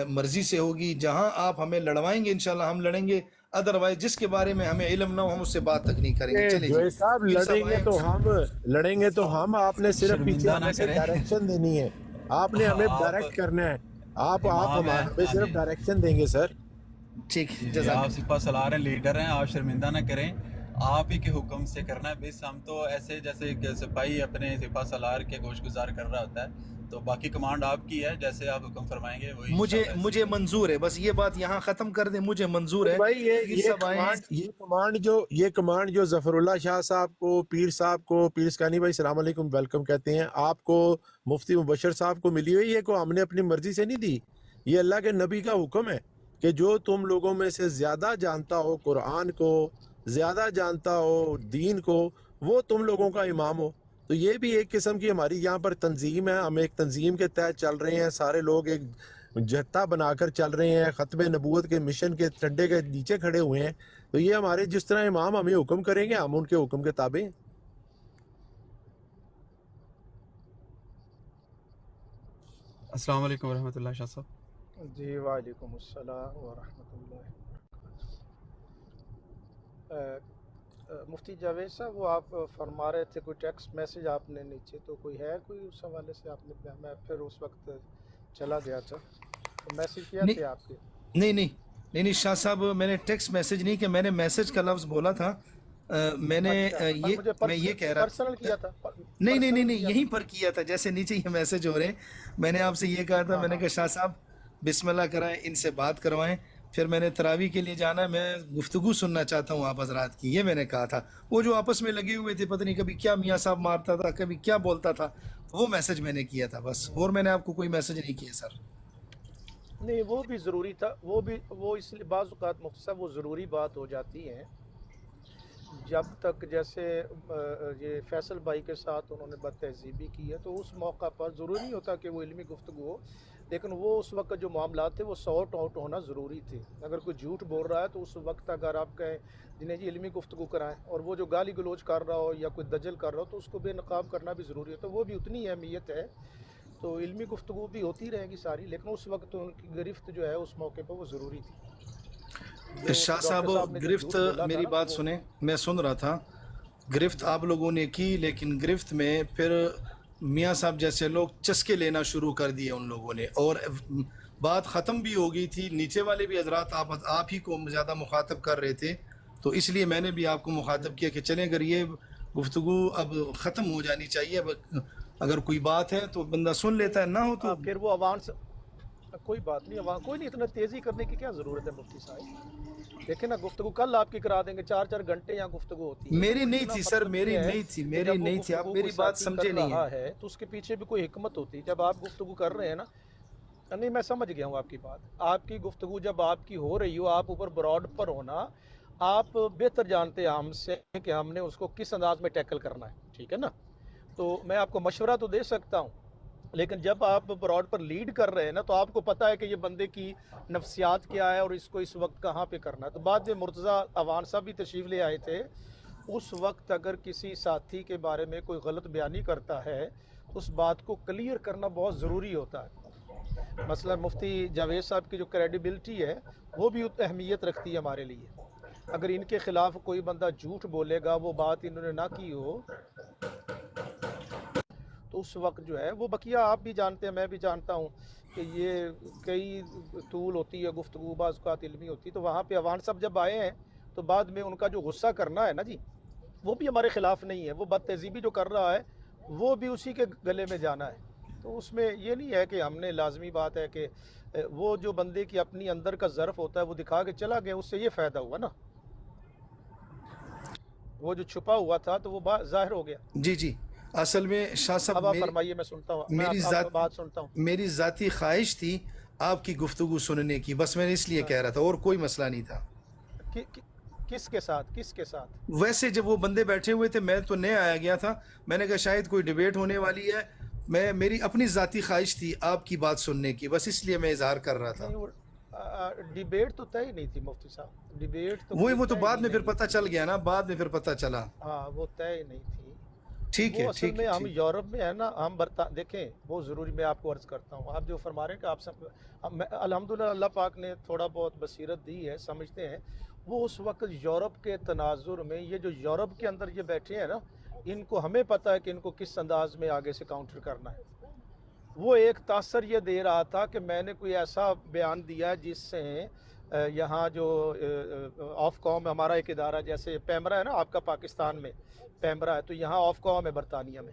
مرضی سے ہوگی، جہاں آپ ہمیں لڑوائیں گے انشاءاللہ ہم لڑیں گے، ادروائز جس کے بارے میں ہمیں علم نہ ہو ہم اس سے بات تک نہیں کریں گے۔ چلیں جو جی صاحب لڑیں گے تو ہم، آپ نے صرف پیچھے ہمیں سے ڈائریکشن دینی ہے۔ آپ نے ہمیں آپ ڈائریکٹ کرنا ہے. آپ امام ہیں. ہمیں ہاں صرف جی ڈائریکشن دیں گے سر. ٹھیک جی جزاک آپ سپہ سالار ہیں, لیڈر ہیں, آپ شرمندہ نہ کریں, آپ ہی کے حکم سے کرنا ہے. بس ہم تو ایسے جیسے کہ سپاہی اپنے سپہ سالار کے گوش گزار کر رہا ہوتا ہے, تو باقی کمانڈ آپ کی ہے, جیسے آپ حکم فرمائیں گے وہی انشاءاللہ ایسے مجھے ہی ہوگا. منظور ہے, بس یہ بات یہاں ختم کر دیں, مجھے منظور ہے. بھائی پیر یہ صاحب آئے ہیں. کمانڈ جو ظفر اللہ شاہ صاحب کو, پیر صاحب کو, پیر سکانی بھائی السلام علیکم ویلکم کہتے ہیں, آپ کو مفتی مبشر صاحب کو ملی ہوئی ہے, کو ہم نے اپنی مرضی سے نہیں دی. یہ اللہ کے نبی کا حکم ہے کہ جو تم لوگوں میں سے زیادہ جانتا ہو قرآن کو, زیادہ جانتا ہو دین کو, وہ تم لوگوں کا امام ہو. تو یہ بھی ایک قسم کی ہماری یہاں پر تنظیم ہے, ہم ایک تنظیم کے تحت چل رہے ہیں, سارے لوگ ایک جتھا بنا کر چل رہے ہیں, ختم نبوت کے مشن کے ڈنڈے کے نیچے کھڑے ہوئے ہیں. تو یہ ہمارے جس طرح امام ہمیں حکم کریں گے ہم ان کے حکم کے تابع ہیں. السلام علیکم ورحمۃ اللہ شاہ صاحب. جی وعلیکم السلام ورحمۃ اللہ. مفتی جاوید صاحب, وہ آپ فرما رہے تھے کوئی ٹیکسٹ میسج آپ نے نیچے, تو کوئی ہے کوئی اس حوالے سے آپ نے, میں پھر اس وقت چلا گیا تھا, تو میسج کیا تھے آپ کے؟ نہیں شاہ صاحب, میں نے ٹیکسٹ میسج نہیں کیا, میں نے میسج کا لفظ بولا تھا. میں نے میں یہ کہہ رہا پرسنل کیا تھا. نہیں یہیں پر کیا تھا, جیسے نیچے یہ میسج ہو رہے ہیں. میں نے آپ سے یہ کہا تھا, میں نے کہا شاہ صاحب بسم اللہ کرائیں, ان سے بات کروائیں, پھر میں نے تراویح کے لیے جانا ہے, میں گفتگو سننا چاہتا ہوں آپ حضرات کی, یہ میں نے کہا تھا. وہ جو آپس میں لگے ہوئے تھے, پتہ نہیں کبھی کیا میاں صاحب مارتا تھا, کبھی کیا بولتا تھا, وہ میسج میں نے کیا تھا بس, اور میں نے آپ کو کوئی میسج نہیں کیا سر. نہیں وہ بھی ضروری تھا, وہ اس لیے بعض اوقات مفتی صاحب وہ ضروری بات ہو جاتی ہے, جب تک جیسے یہ فیصل بھائی کے ساتھ انہوں نے بد تہذیبی کی ہے, تو اس موقع پر ضروری نہیں ہوتا کہ وہ علمی گفتگو ہو, لیکن وہ اس وقت جو معاملات تھے وہ سارٹ آؤٹ ہونا ضروری تھے. اگر کوئی جھوٹ بول رہا ہے تو اس وقت اگر آپ کہیں جنہیں جی علمی گفتگو کرائیں, اور وہ جو گالی گلوچ کر رہا ہو یا کوئی دجل کر رہا ہو, تو اس کو بے نقاب کرنا بھی ضروری ہے. تو وہ بھی اتنی اہمیت ہے. تو علمی گفتگو بھی ہوتی رہے گی ساری, لیکن اس وقت ان کی گرفت جو ہے اس موقع پہ وہ ضروری تھی. شاہ صاحب گرفت, میری بات سنیں, میں سن رہا تھا, گرفت آپ لوگوں نے کی, لیکن گرفت میں پھر میاں صاحب جیسے لوگ چسکے لینا شروع کر دیے ان لوگوں نے, اور بات ختم بھی ہو گئی تھی. نیچے والے بھی حضرات آپ ہی کو زیادہ مخاطب کر رہے تھے, تو اس لیے میں نے بھی آپ کو مخاطب کیا کہ چلیں اگر یہ گفتگو اب ختم ہو جانی چاہیے, اب اگر کوئی بات ہے تو بندہ سن لیتا ہے, نہ ہو تو پھر وہ عوام سے کوئی بات نہیں, عوام کوئی نہیں, اتنا تیزی کرنے کی کیا ضرورت ہے مفتی صاحب. دیکھیں نا, گفتگو کل آپ کی کرا دیں گے, 4 گھنٹے یہاں گفتگو ہوتی ہے. میری نہیں تھی سر, میری نہیں تھی, آپ میری بات سمجھے نہیں ہے, تو اس کے پیچھے بھی کوئی حکمت ہوتی ہے. جب آپ گفتگو کر رہے ہیں نا, نہیں میں سمجھ گیا ہوں آپ کی بات, آپ کی گفتگو جب آپ کی ہو رہی ہو, آپ اوپر براڈ پر ہونا, آپ بہتر جانتے ہیں ہم سے کہ ہم نے اس کو کس انداز میں ٹیکل کرنا ہے, ٹھیک ہے نا. تو میں آپ کو مشورہ تو دے سکتا ہوں, لیکن جب آپ براڈ پر لیڈ کر رہے ہیں نا, تو آپ کو پتہ ہے کہ یہ بندے کی نفسیات کیا ہے اور اس کو اس وقت کہاں پہ کرنا ہے. تو بعد میں مرتضیٰ اوان صاحب بھی تشریف لے آئے تھے. اس وقت اگر کسی ساتھی کے بارے میں کوئی غلط بیانی کرتا ہے, تو اس بات کو کلیئر کرنا بہت ضروری ہوتا ہے. مثلا مفتی جاوید صاحب کی جو کریڈیبلٹی ہے وہ بھی اہمیت رکھتی ہے ہمارے لیے. اگر ان کے خلاف کوئی بندہ جھوٹ بولے گا, وہ بات انہوں نے نہ کی ہو, تو اس وقت جو ہے وہ بقیہ آپ بھی جانتے ہیں, میں بھی جانتا ہوں کہ یہ کئی طول ہوتی ہے گفتگو, بعض اوقات علمی ہوتی ہے. تو وہاں پہ اوان صاحب جب آئے ہیں, تو بعد میں ان کا جو غصہ کرنا ہے نا جی, وہ بھی ہمارے خلاف نہیں ہے. وہ بد تہذیبی جو کر رہا ہے وہ بھی اسی کے گلے میں جانا ہے. تو اس میں یہ نہیں ہے کہ ہم نے, لازمی بات ہے کہ وہ جو بندے کی اپنی اندر کا ظرف ہوتا ہے وہ دکھا کے چلا گیا, اس سے یہ فائدہ ہوا نا. وہ جو چھپا ہوا تھا تو وہ ظاہر ہو گیا. جی اصل میں شاہ صاحب, اب آپ فرمائیے, میں سنتا ہوں, میں آپ کی بات سنتا ہوں. میری ذاتی خواہش تھی آپ کی گفتگو سننے کی, بس میں نے اس لیے کہہ رہا تھا, اور کوئی مسئلہ نہیں تھا. کس کے ساتھ؟ ویسے جب وہ بندے بیٹھے ہوئے تھے, میں تو نہیں آیا گیا تھا, میں نے کہا شاید کوئی ڈیبیٹ ہونے والی ہے, میری اپنی ذاتی خواہش تھی آپ کی بات سننے کی, بس اس لیے میں اظہار کر رہا تھا. ڈیبیٹ تو طے نہیں تھی مفتی صاحب, ڈیبیٹ تو وہ تو بعد میں پھر پتہ چل گیا نا, بعد میں پھر پتہ چلا. ہاں وہ طے نہیں تھی. ٹھیک ہے, اصل میں ہم یورپ میں ہے نا, ہم دیکھیں وہ ضروری, میں آپ کو عرض کرتا ہوں, آپ جو فرما رہے ہیں کہ آپ سب, الحمدللہ اللہ پاک نے تھوڑا بہت بصیرت دی ہے, سمجھتے ہیں. وہ اس وقت یورپ کے تناظر میں, یہ جو یورپ کے اندر یہ بیٹھے ہیں نا, ان کو ہمیں پتہ ہے کہ ان کو کس انداز میں آگے سے کاؤنٹر کرنا ہے. وہ ایک تاثر یہ دے رہا تھا کہ میں نے کوئی ایسا بیان دیا جس سے یہاں جو آف قوم ہمارا ایک ادارہ جیسے پیمرا ہے نا آپ کا پاکستان میں پیمرا ہے، تو یہاں آف قوم ہے برطانیہ میں،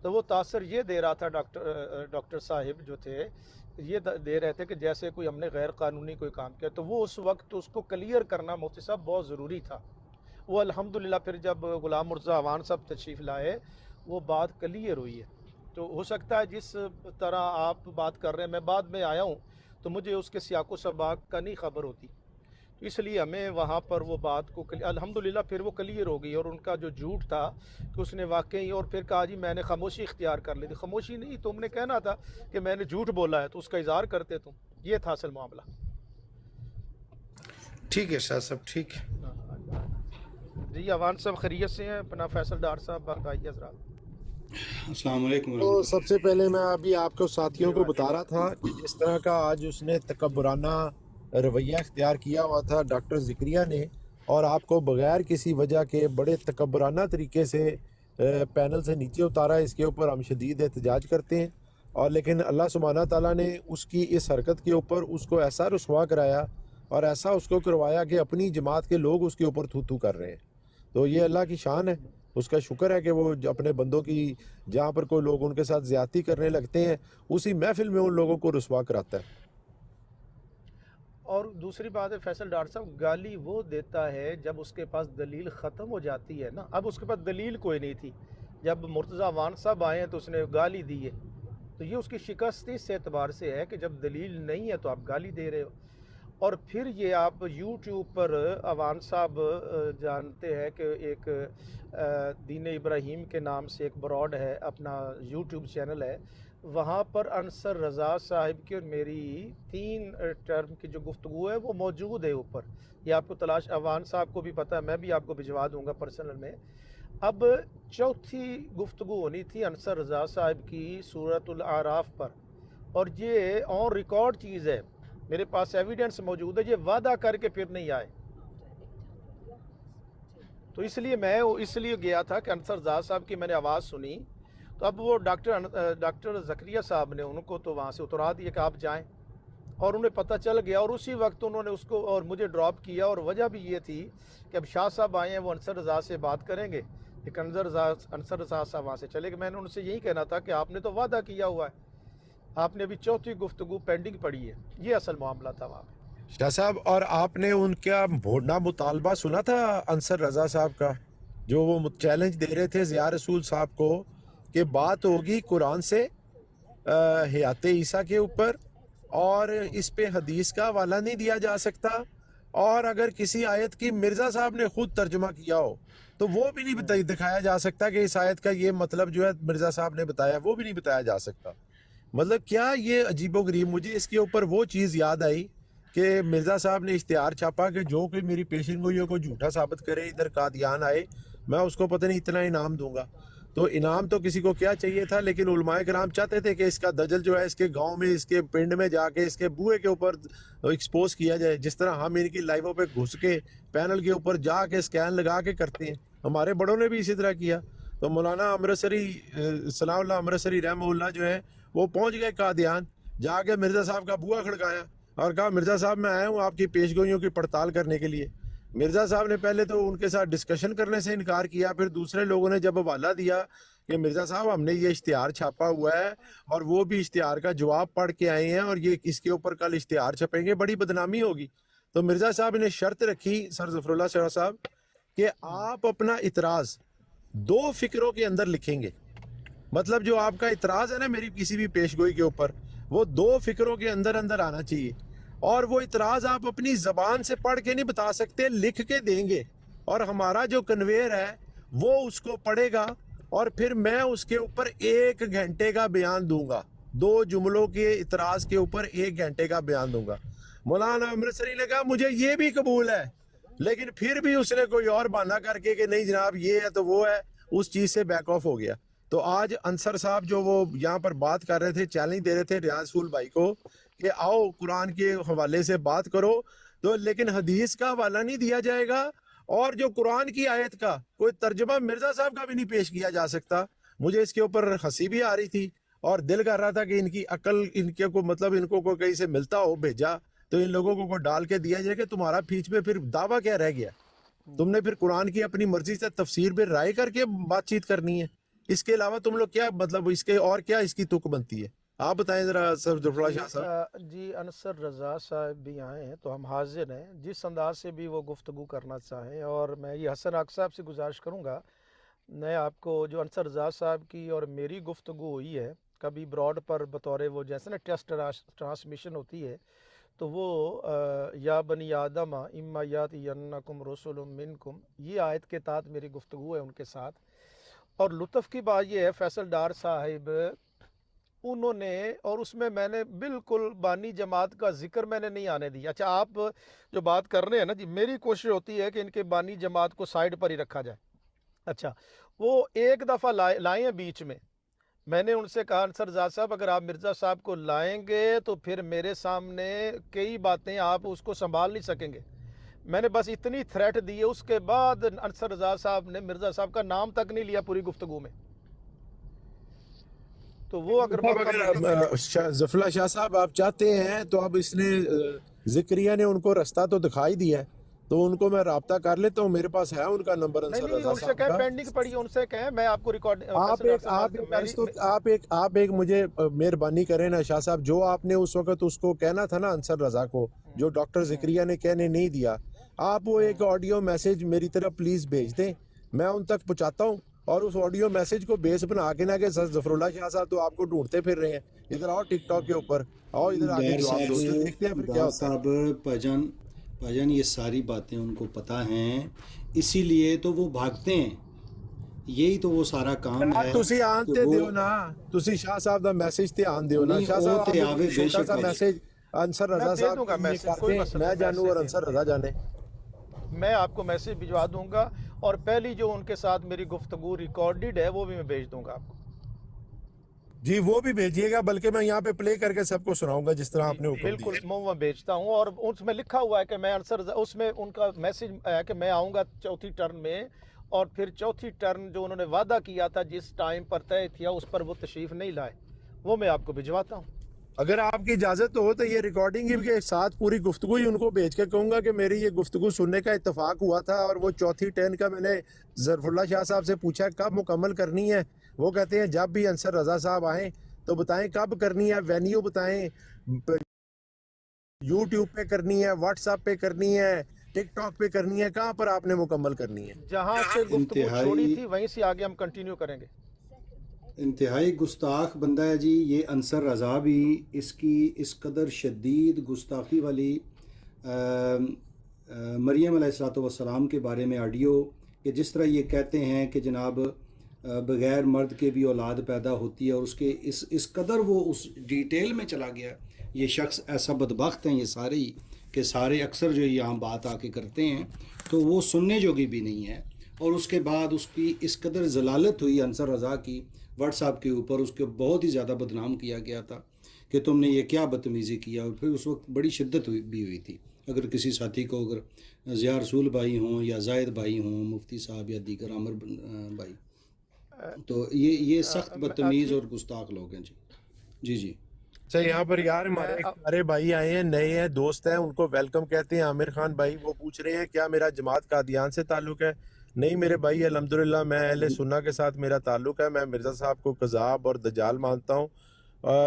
تو وہ تاثر یہ دے رہا تھا ڈاکٹر صاحب جو تھے یہ دے رہے تھے کہ جیسے کوئی ہم نے غیر قانونی کوئی کام کیا، تو وہ اس وقت اس کو کلیئر کرنا مفتی صاحب بہت ضروری تھا۔ وہ الحمدللہ پھر جب غلام مرزا عوان صاحب تشریف لائے وہ بات کلیئر ہوئی ہے۔ تو ہو سکتا ہے جس طرح آپ بات کر رہے ہیں، میں بعد میں آیا ہوں تو مجھے اس کے سیاق و سباق کا نہیں خبر ہوتی، تو اس لیے ہمیں وہاں پر وہ بات کو الحمدللہ پھر وہ کلیئر ہو گئی، اور ان کا جو جھوٹ تھا کہ اس نے واقعی اور پھر کہا جی میں نے خاموشی اختیار کر لی تھی، خاموشی نہیں، تم نے کہنا تھا کہ میں نے جھوٹ بولا ہے تو اس کا اظہار کرتے تم، یہ تھا اصل معاملہ۔ ٹھیک ہے شاہ صاحب، ٹھیک ہے جی عوان صاحب خیریت سے ہیں؟ اپنا فیصل ڈار صاحب بھائی حضرات السلام علیکم تو سب سے پہلے میں ابھی آپ کو ساتھیوں کو بتا رہا تھا کہ جس طرح کا آج اس نے تکبرانہ رویہ اختیار کیا ہوا تھا ڈاکٹر ذکریہ نے، اور آپ کو بغیر کسی وجہ کے بڑے تکبرانہ طریقے سے پینل سے نیچے اتارا، اس کے اوپر ہم شدید احتجاج کرتے ہیں، اور لیکن اللہ سبحانہ تعالیٰ نے اس کی اس حرکت کے اوپر اس کو ایسا رسوا کرایا اور ایسا اس کو کروایا کہ اپنی جماعت کے لوگ اس کے اوپر تھو تھو کر رہے ہیں۔ تو یہ اللہ کی شان ہے، اس کا شکر ہے کہ وہ اپنے بندوں کی جہاں پر کوئی لوگ ان کے ساتھ زیادتی کرنے لگتے ہیں اسی محفل میں ان لوگوں کو رسوا کراتا ہے۔ اور دوسری بات ہے فیصل ڈار صاحب، گالی وہ دیتا ہے جب اس کے پاس دلیل ختم ہو جاتی ہے نا، اب اس کے پاس دلیل کوئی نہیں تھی، جب مرتضی عوان صاحب آئے ہیں تو اس نے گالی دی ہے، تو یہ اس کی شکست اس اعتبار سے ہے کہ جب دلیل نہیں ہے تو آپ گالی دے رہے ہو۔ اور پھر یہ آپ یوٹیوب پر عوان صاحب جانتے ہیں کہ ایک دین ابراہیم کے نام سے ایک براڈ ہے، اپنا یوٹیوب چینل ہے، وہاں پر انصر رضا صاحب کی اور میری 3 ٹرم کی جو گفتگو ہے وہ موجود ہے اوپر، یہ آپ کو تلاش عوان صاحب کو بھی پتہ ہے، میں بھی آپ کو بھجوا دوں گا پرسنل میں۔ اب چوتھی گفتگو ہونی تھی انصر رضا صاحب کی سورۃ الاعراف پر، اور یہ آن ریکارڈ چیز ہے، میرے پاس ایویڈنس موجود ہے، یہ وعدہ کر کے پھر نہیں آئے، تو اس لیے میں گیا تھا کہ انصر رضا صاحب کی میں نے آواز سنی، تو اب وہ ڈاکٹر زکریہ صاحب نے ان کو تو وہاں سے اترا دیا کہ آپ جائیں، اور انہیں پتہ چل گیا، اور اسی وقت انہوں نے اس کو اور مجھے ڈراپ کیا، اور وجہ بھی یہ تھی کہ اب شاہ صاحب آئے ہیں وہ انصر رضا سے بات کریں گے، لیکن انصر رضا صاحب وہاں سے چلے گئے۔ میں نے ان سے یہی کہنا تھا کہ آپ نے تو وعدہ کیا ہوا ہے، آپ نے ابھی چوتھی گفتگو پینڈنگ پڑی ہے، یہ اصل معاملہ تھا وہاں پہ۔ شاہ صاحب، اور آپ نے ان کا بھوڑنا مطالبہ سنا تھا انصر رضا صاحب کا، جو وہ چیلنج دے رہے تھے ضیاء رسول صاحب کو کہ بات ہوگی قرآن سے حیات عیسیٰ کے اوپر، اور اس پہ حدیث کا حوالہ نہیں دیا جا سکتا، اور اگر کسی آیت کی مرزا صاحب نے خود ترجمہ کیا ہو تو وہ بھی نہیں دکھایا جا سکتا کہ اس آیت کا یہ مطلب جو ہے مرزا صاحب نے بتایا، وہ بھی نہیں بتایا جا سکتا۔ مطلب کیا یہ عجیب و غریب، مجھے اس کے اوپر وہ چیز یاد آئی کہ مرزا صاحب نے اشتہار چھاپا کہ جو کہ میری پیشن گوئیوں کو جھوٹا ثابت کرے، ادھر قادیان آئے، میں اس کو پتہ نہیں اتنا انعام دوں گا۔ تو انعام تو کسی کو کیا چاہیے تھا، لیکن علماء کرام چاہتے تھے کہ اس کا دجل جو ہے اس کے گاؤں میں، اس کے پنڈ میں جا کے اس کے بوئے کے اوپر ایکسپوز کیا جائے، جس طرح ہم ان کی لائیووں پہ گھس کے پینل کے اوپر جا کے اسکین لگا کے کرتے ہیں، ہمارے بڑوں نے بھی اسی طرح کیا۔ تو مولانا امرتسری ثناء اللہ امرتسری رحمہ اللہ جو ہے وہ پہنچ گئے قادیان، جا کے مرزا صاحب کا بوا کھڑکایا اور کہا مرزا صاحب میں آیا ہوں آپ کی پیشگوئیوں کی پڑتال کرنے کے لیے۔ مرزا صاحب نے پہلے تو ان کے ساتھ ڈسکشن کرنے سے انکار کیا، پھر دوسرے لوگوں نے جب حوالہ دیا کہ مرزا صاحب ہم نے یہ اشتہار چھاپا ہوا ہے اور وہ بھی اشتہار کا جواب پڑھ کے آئے ہیں اور یہ اس کے اوپر کل اشتہار چھپیں گے، بڑی بدنامی ہوگی، تو مرزا صاحب نے شرط رکھی سر ظفر اللہ شاہ صاحب کہ آپ اپنا اعتراض 2 فقروں کے اندر لکھیں گے، مطلب جو آپ کا اعتراض ہے نا میری کسی بھی پیشگوئی کے اوپر، وہ 2 فقروں کے اندر آنا چاہیے، اور وہ اعتراض آپ اپنی زبان سے پڑھ کے نہیں بتا سکتے، لکھ کے دیں گے، اور ہمارا جو کنویر ہے وہ اس کو پڑھے گا، اور پھر میں اس کے اوپر 1 گھنٹے کا بیان دوں گا، 2 جملوں کے اعتراض کے اوپر 1 گھنٹے کا بیان دوں گا۔ مولانا امرتسری نے کہا مجھے یہ بھی قبول ہے، لیکن پھر بھی اس نے کوئی اور بہانہ کر کے کہ نہیں جناب یہ ہے تو وہ ہے، اس چیز سے بیک آف ہو گیا۔ تو آج انصر صاحب جو وہ یہاں پر بات کر رہے تھے، چیلنج دے رہے تھے ریاض رسول بھائی کو کہ آؤ قرآن کے حوالے سے بات کرو، تو لیکن حدیث کا حوالہ نہیں دیا جائے گا، اور جو قرآن کی آیت کا کوئی ترجمہ مرزا صاحب کا بھی نہیں پیش کیا جا سکتا۔ مجھے اس کے اوپر ہنسی بھی آ رہی تھی، اور دل کر رہا تھا کہ ان کی عقل ان کو مطلب ان کو کوئی کہیں سے ملتا ہو بھیجا تو ان لوگوں کو ڈال کے دیا جائے کہ تمہارا پیچھ میں پھر دعویٰ کیا رہ گیا؟ تم نے پھر قرآن کی اپنی مرضی سے تفسیر پہ رائے کر کے بات چیت کرنی ہے. اس کے علاوہ تم لوگ کیا مطلب اس کے اور کیا اس کی تک بنتی ہے؟ آپ بتائیں ذرا سر ظفر شاہ صاحب. جی انصر رضا صاحب بھی آئے ہیں تو ہم حاضر ہیں جس انداز سے بھی وہ گفتگو کرنا چاہیں. اور میں یہ حسن حق صاحب سے گزارش کروں گا، میں آپ کو جو انصر رضا صاحب کی اور میری گفتگو ہوئی ہے کبھی براڈ پر بطور وہ جیسے نا ٹیسٹ ٹرانسمیشن ہوتی ہے تو وہ یا بنی آدم اما یاتینکم رسول منکم، یہ آیت کے تحت میری گفتگو ہے ان کے ساتھ. اور لطف کی بات یہ ہے فیصل ڈار صاحب انہوں نے، اور اس میں میں نے بالکل بانی جماعت کا ذکر میں نے نہیں آنے دیا. اچھا آپ جو بات کر رہے ہیں نا جی، میری کوشش ہوتی ہے کہ ان کے بانی جماعت کو سائیڈ پر ہی رکھا جائے. اچھا وہ ایک دفعہ لائے ہیں بیچ میں نے ان سے کہا انصر رضا صاحب اگر آپ مرزا صاحب کو لائیں گے تو پھر میرے سامنے کئی باتیں آپ اس کو سنبھال نہیں سکیں گے. میں نے بس اتنی تھریٹ دی ہے، اس کے بعد انصر رضا صاحب نے مرزا صاحب کا نام تک نہیں لیا پوری گفتگو میں. تو وہ اگر ظفر شاہ صاحب آپ چاہتے ہیں تو اب اس نے ذکریہ نے ان کو رستہ تو دکھائی دیا ہے تو ان کو میں رابطہ کر لیتا ہوں، میرے پاس ہے ان کا نمبر انصر رضا صاحب کا. پینڈنگ پڑی ان سے کہیں میں آپ کو ریکارڈ آپ ایک مجھے مہربانی کریں نا شاہ صاحب، جو آپ نے اس وقت اس کو کہنا تھا نا انصر رضا کو، جو ڈاکٹر ذکریہ نے کہنے نہیں دیا، آپ وہ ایک آڈیو میسج میری طرف پلیز بھیج دیں، میں ان تک پہنچاتا ہوں. اور اس آڈیو میسج کو بیس بنا کے نا کہ ظفر اللہ شاہ صاحب تو آپ کو ڈھونڈتے پھر رہے ہیں، ادھر آؤ ٹک ٹاک کے اوپر آؤ، ادھر آگے جواب دو، دیکھتے ہیں پھر کیا ہوتا ہے. بھائی یہ ساری باتیں ان کو پتہ ہیں، اسی لیے تو وہ بھاگتے ہیں، یہی تو وہ سارا کام ہے. تسی آنتے دیو نا، تسی شاہ صاحب دا میسج تے آن دیو نا. شاہ صاحب آپ چھوٹا سا میسج انصر رضا صاحب یہ کرتے ہیں، میں جانوں اور انصر رضا جانے. میں آپ کو میسج بھجوا دوں گا اور پہلی جو ان کے ساتھ میری گفتگو ریکارڈڈ ہے وہ بھی میں بھیج دوں گا آپ کو. جی وہ بھی بھیجیے گا، بلکہ میں یہاں پہ پلے کر کے سب کو سناؤں گا جس طرح آپ نے حکم دیا. بالکل میں بھیجتا ہوں، اور اس میں لکھا ہوا ہے کہ میں اس میں ان کا میسج ہے کہ میں آؤں گا چوتھی ٹرن میں، اور پھر چوتھی ٹرن جو انہوں نے وعدہ کیا تھا جس ٹائم پر طے تھا اس پر وہ تشریف نہیں لائے، وہ میں آپ کو بھجواتا ہوں. اگر آپ کی اجازت ہو تو یہ ریکارڈنگ کے ساتھ پوری گفتگو ہی ان کو بھیج کے کہوں گا کہ میری یہ گفتگو سننے کا اتفاق ہوا تھا، اور وہ چوتھی ٹرن کا میں نے ظفر اللہ شاہ صاحب سے پوچھا کب مکمل کرنی ہے، وہ کہتے ہیں جب بھی انصر رضا صاحب آئیں تو بتائیں کب کرنی ہے، وینیو بتائیں، یوٹیوب پہ کرنی ہے، واٹس ایپ پہ کرنی ہے، ٹک ٹاک پہ کرنی ہے، کہاں پر آپ نے مکمل کرنی ہے. جہاں سے گفتگو چھوڑی تھی وہیں سے آگے ہم کنٹینیو کریں گے. انتہائی گستاخ بندہ ہے جی یہ انصر رضا بھی. اس کی اس قدر شدید گستاخی والی مریم علیہ السلام کے بارے میں آڈیو کہ جس طرح یہ کہتے ہیں کہ جناب بغیر مرد کے بھی اولاد پیدا ہوتی ہے، اور اس کے اس قدر وہ اس ڈیٹیل میں چلا گیا. یہ شخص ایسا بدبخت ہیں یہ سارے ہی کہ سارے اکثر جو یہاں بات آ کے کرتے ہیں تو وہ سننے جوگی بھی نہیں ہے. اور اس کے بعد اس کی اس قدر ضلالت ہوئی انصر رضا کی واٹس ایپ کے اوپر، اس کو بہت ہی زیادہ بدنام کیا گیا تھا کہ تم نے یہ کیا بدتمیزی کیا. اور پھر اس وقت بڑی شدت بھی ہوئی تھی. اگر کسی ساتھی کو اگر ضیاء رسول بھائی ہوں یا زاہد بھائی ہوں، مفتی صاحب یا دیگر عامر بھائی، تو یہ سخت بدتمیز اور گستاخ لوگ ہیں جی. جی جی اچھا یہاں پر یار ہمارے سارے بھائی آئے ہیں، نئے ہیں، دوست ہیں، ان کو ویلکم کہتے ہیں. عامر خان بھائی وہ پوچھ رہے ہیں کیا میرا جماعت قادیان سے تعلق ہے؟ نہیں میرے بھائی، الحمدللہ میں اہل سنہ کے ساتھ میرا تعلق ہے. میں مرزا صاحب کو کذاب اور دجال مانتا ہوں.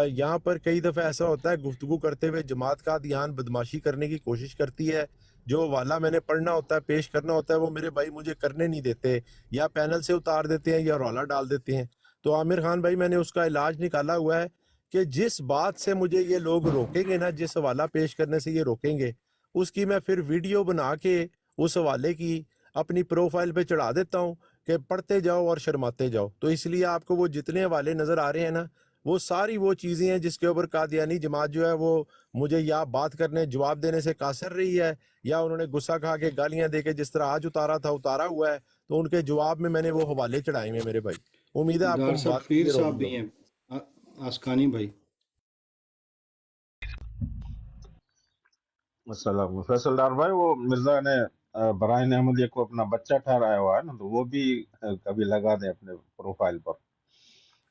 یہاں پر کئی دفعہ ایسا ہوتا ہے گفتگو کرتے ہوئے جماعت قادیان بدماشی کرنے کی کوشش کرتی ہے، جو حوالہ میں نے پڑھنا ہوتا ہے پیش کرنا ہوتا ہے وہ میرے بھائی مجھے کرنے نہیں دیتے، یا پینل سے اتار دیتے ہیں یا حوالہ ڈال دیتے ہیں. تو عامر خان بھائی میں نے اس کا علاج نکالا ہوا ہے کہ جس بات سے مجھے یہ لوگ روکیں گے نا، جس حوالہ پیش کرنے سے یہ روکیں گے، اس کی میں پھر ویڈیو بنا کے اس حوالے کی اپنی پروفائل پہ چڑھا دیتا ہوں کہ پڑھتے جاؤ اور شرماتے جاؤ. تو اس لیے آپ کو وہ جتنے حوالے نظر آ رہے ہیں نا، وہ ساری وہ چیزیں ہیں جس کے اوپر قادیانی جماعت جو ہے وہ مجھے یا بات کرنے جواب دینے سے قاصر رہی ہے، یا انہوں نے غصہ کھا کے گالیاں دے کے جس طرح آج اتارا تھا اتارا ہوا ہے. تو ان کے جواب میں نے وہ حوالے چڑھائے ہیں میرے بھائی. امید ہے آپ کو بات پیر صاحب بھی ہیں، آسکانی بھائی. السلام فیصل ڈار بھائی، وہ مرزا نے براہین احمدیہ کو اپنا بچہ ٹھہرایا ہوا ہے نا، تو وہ بھی کبھی لگا دیں اپنے پروفائل پر.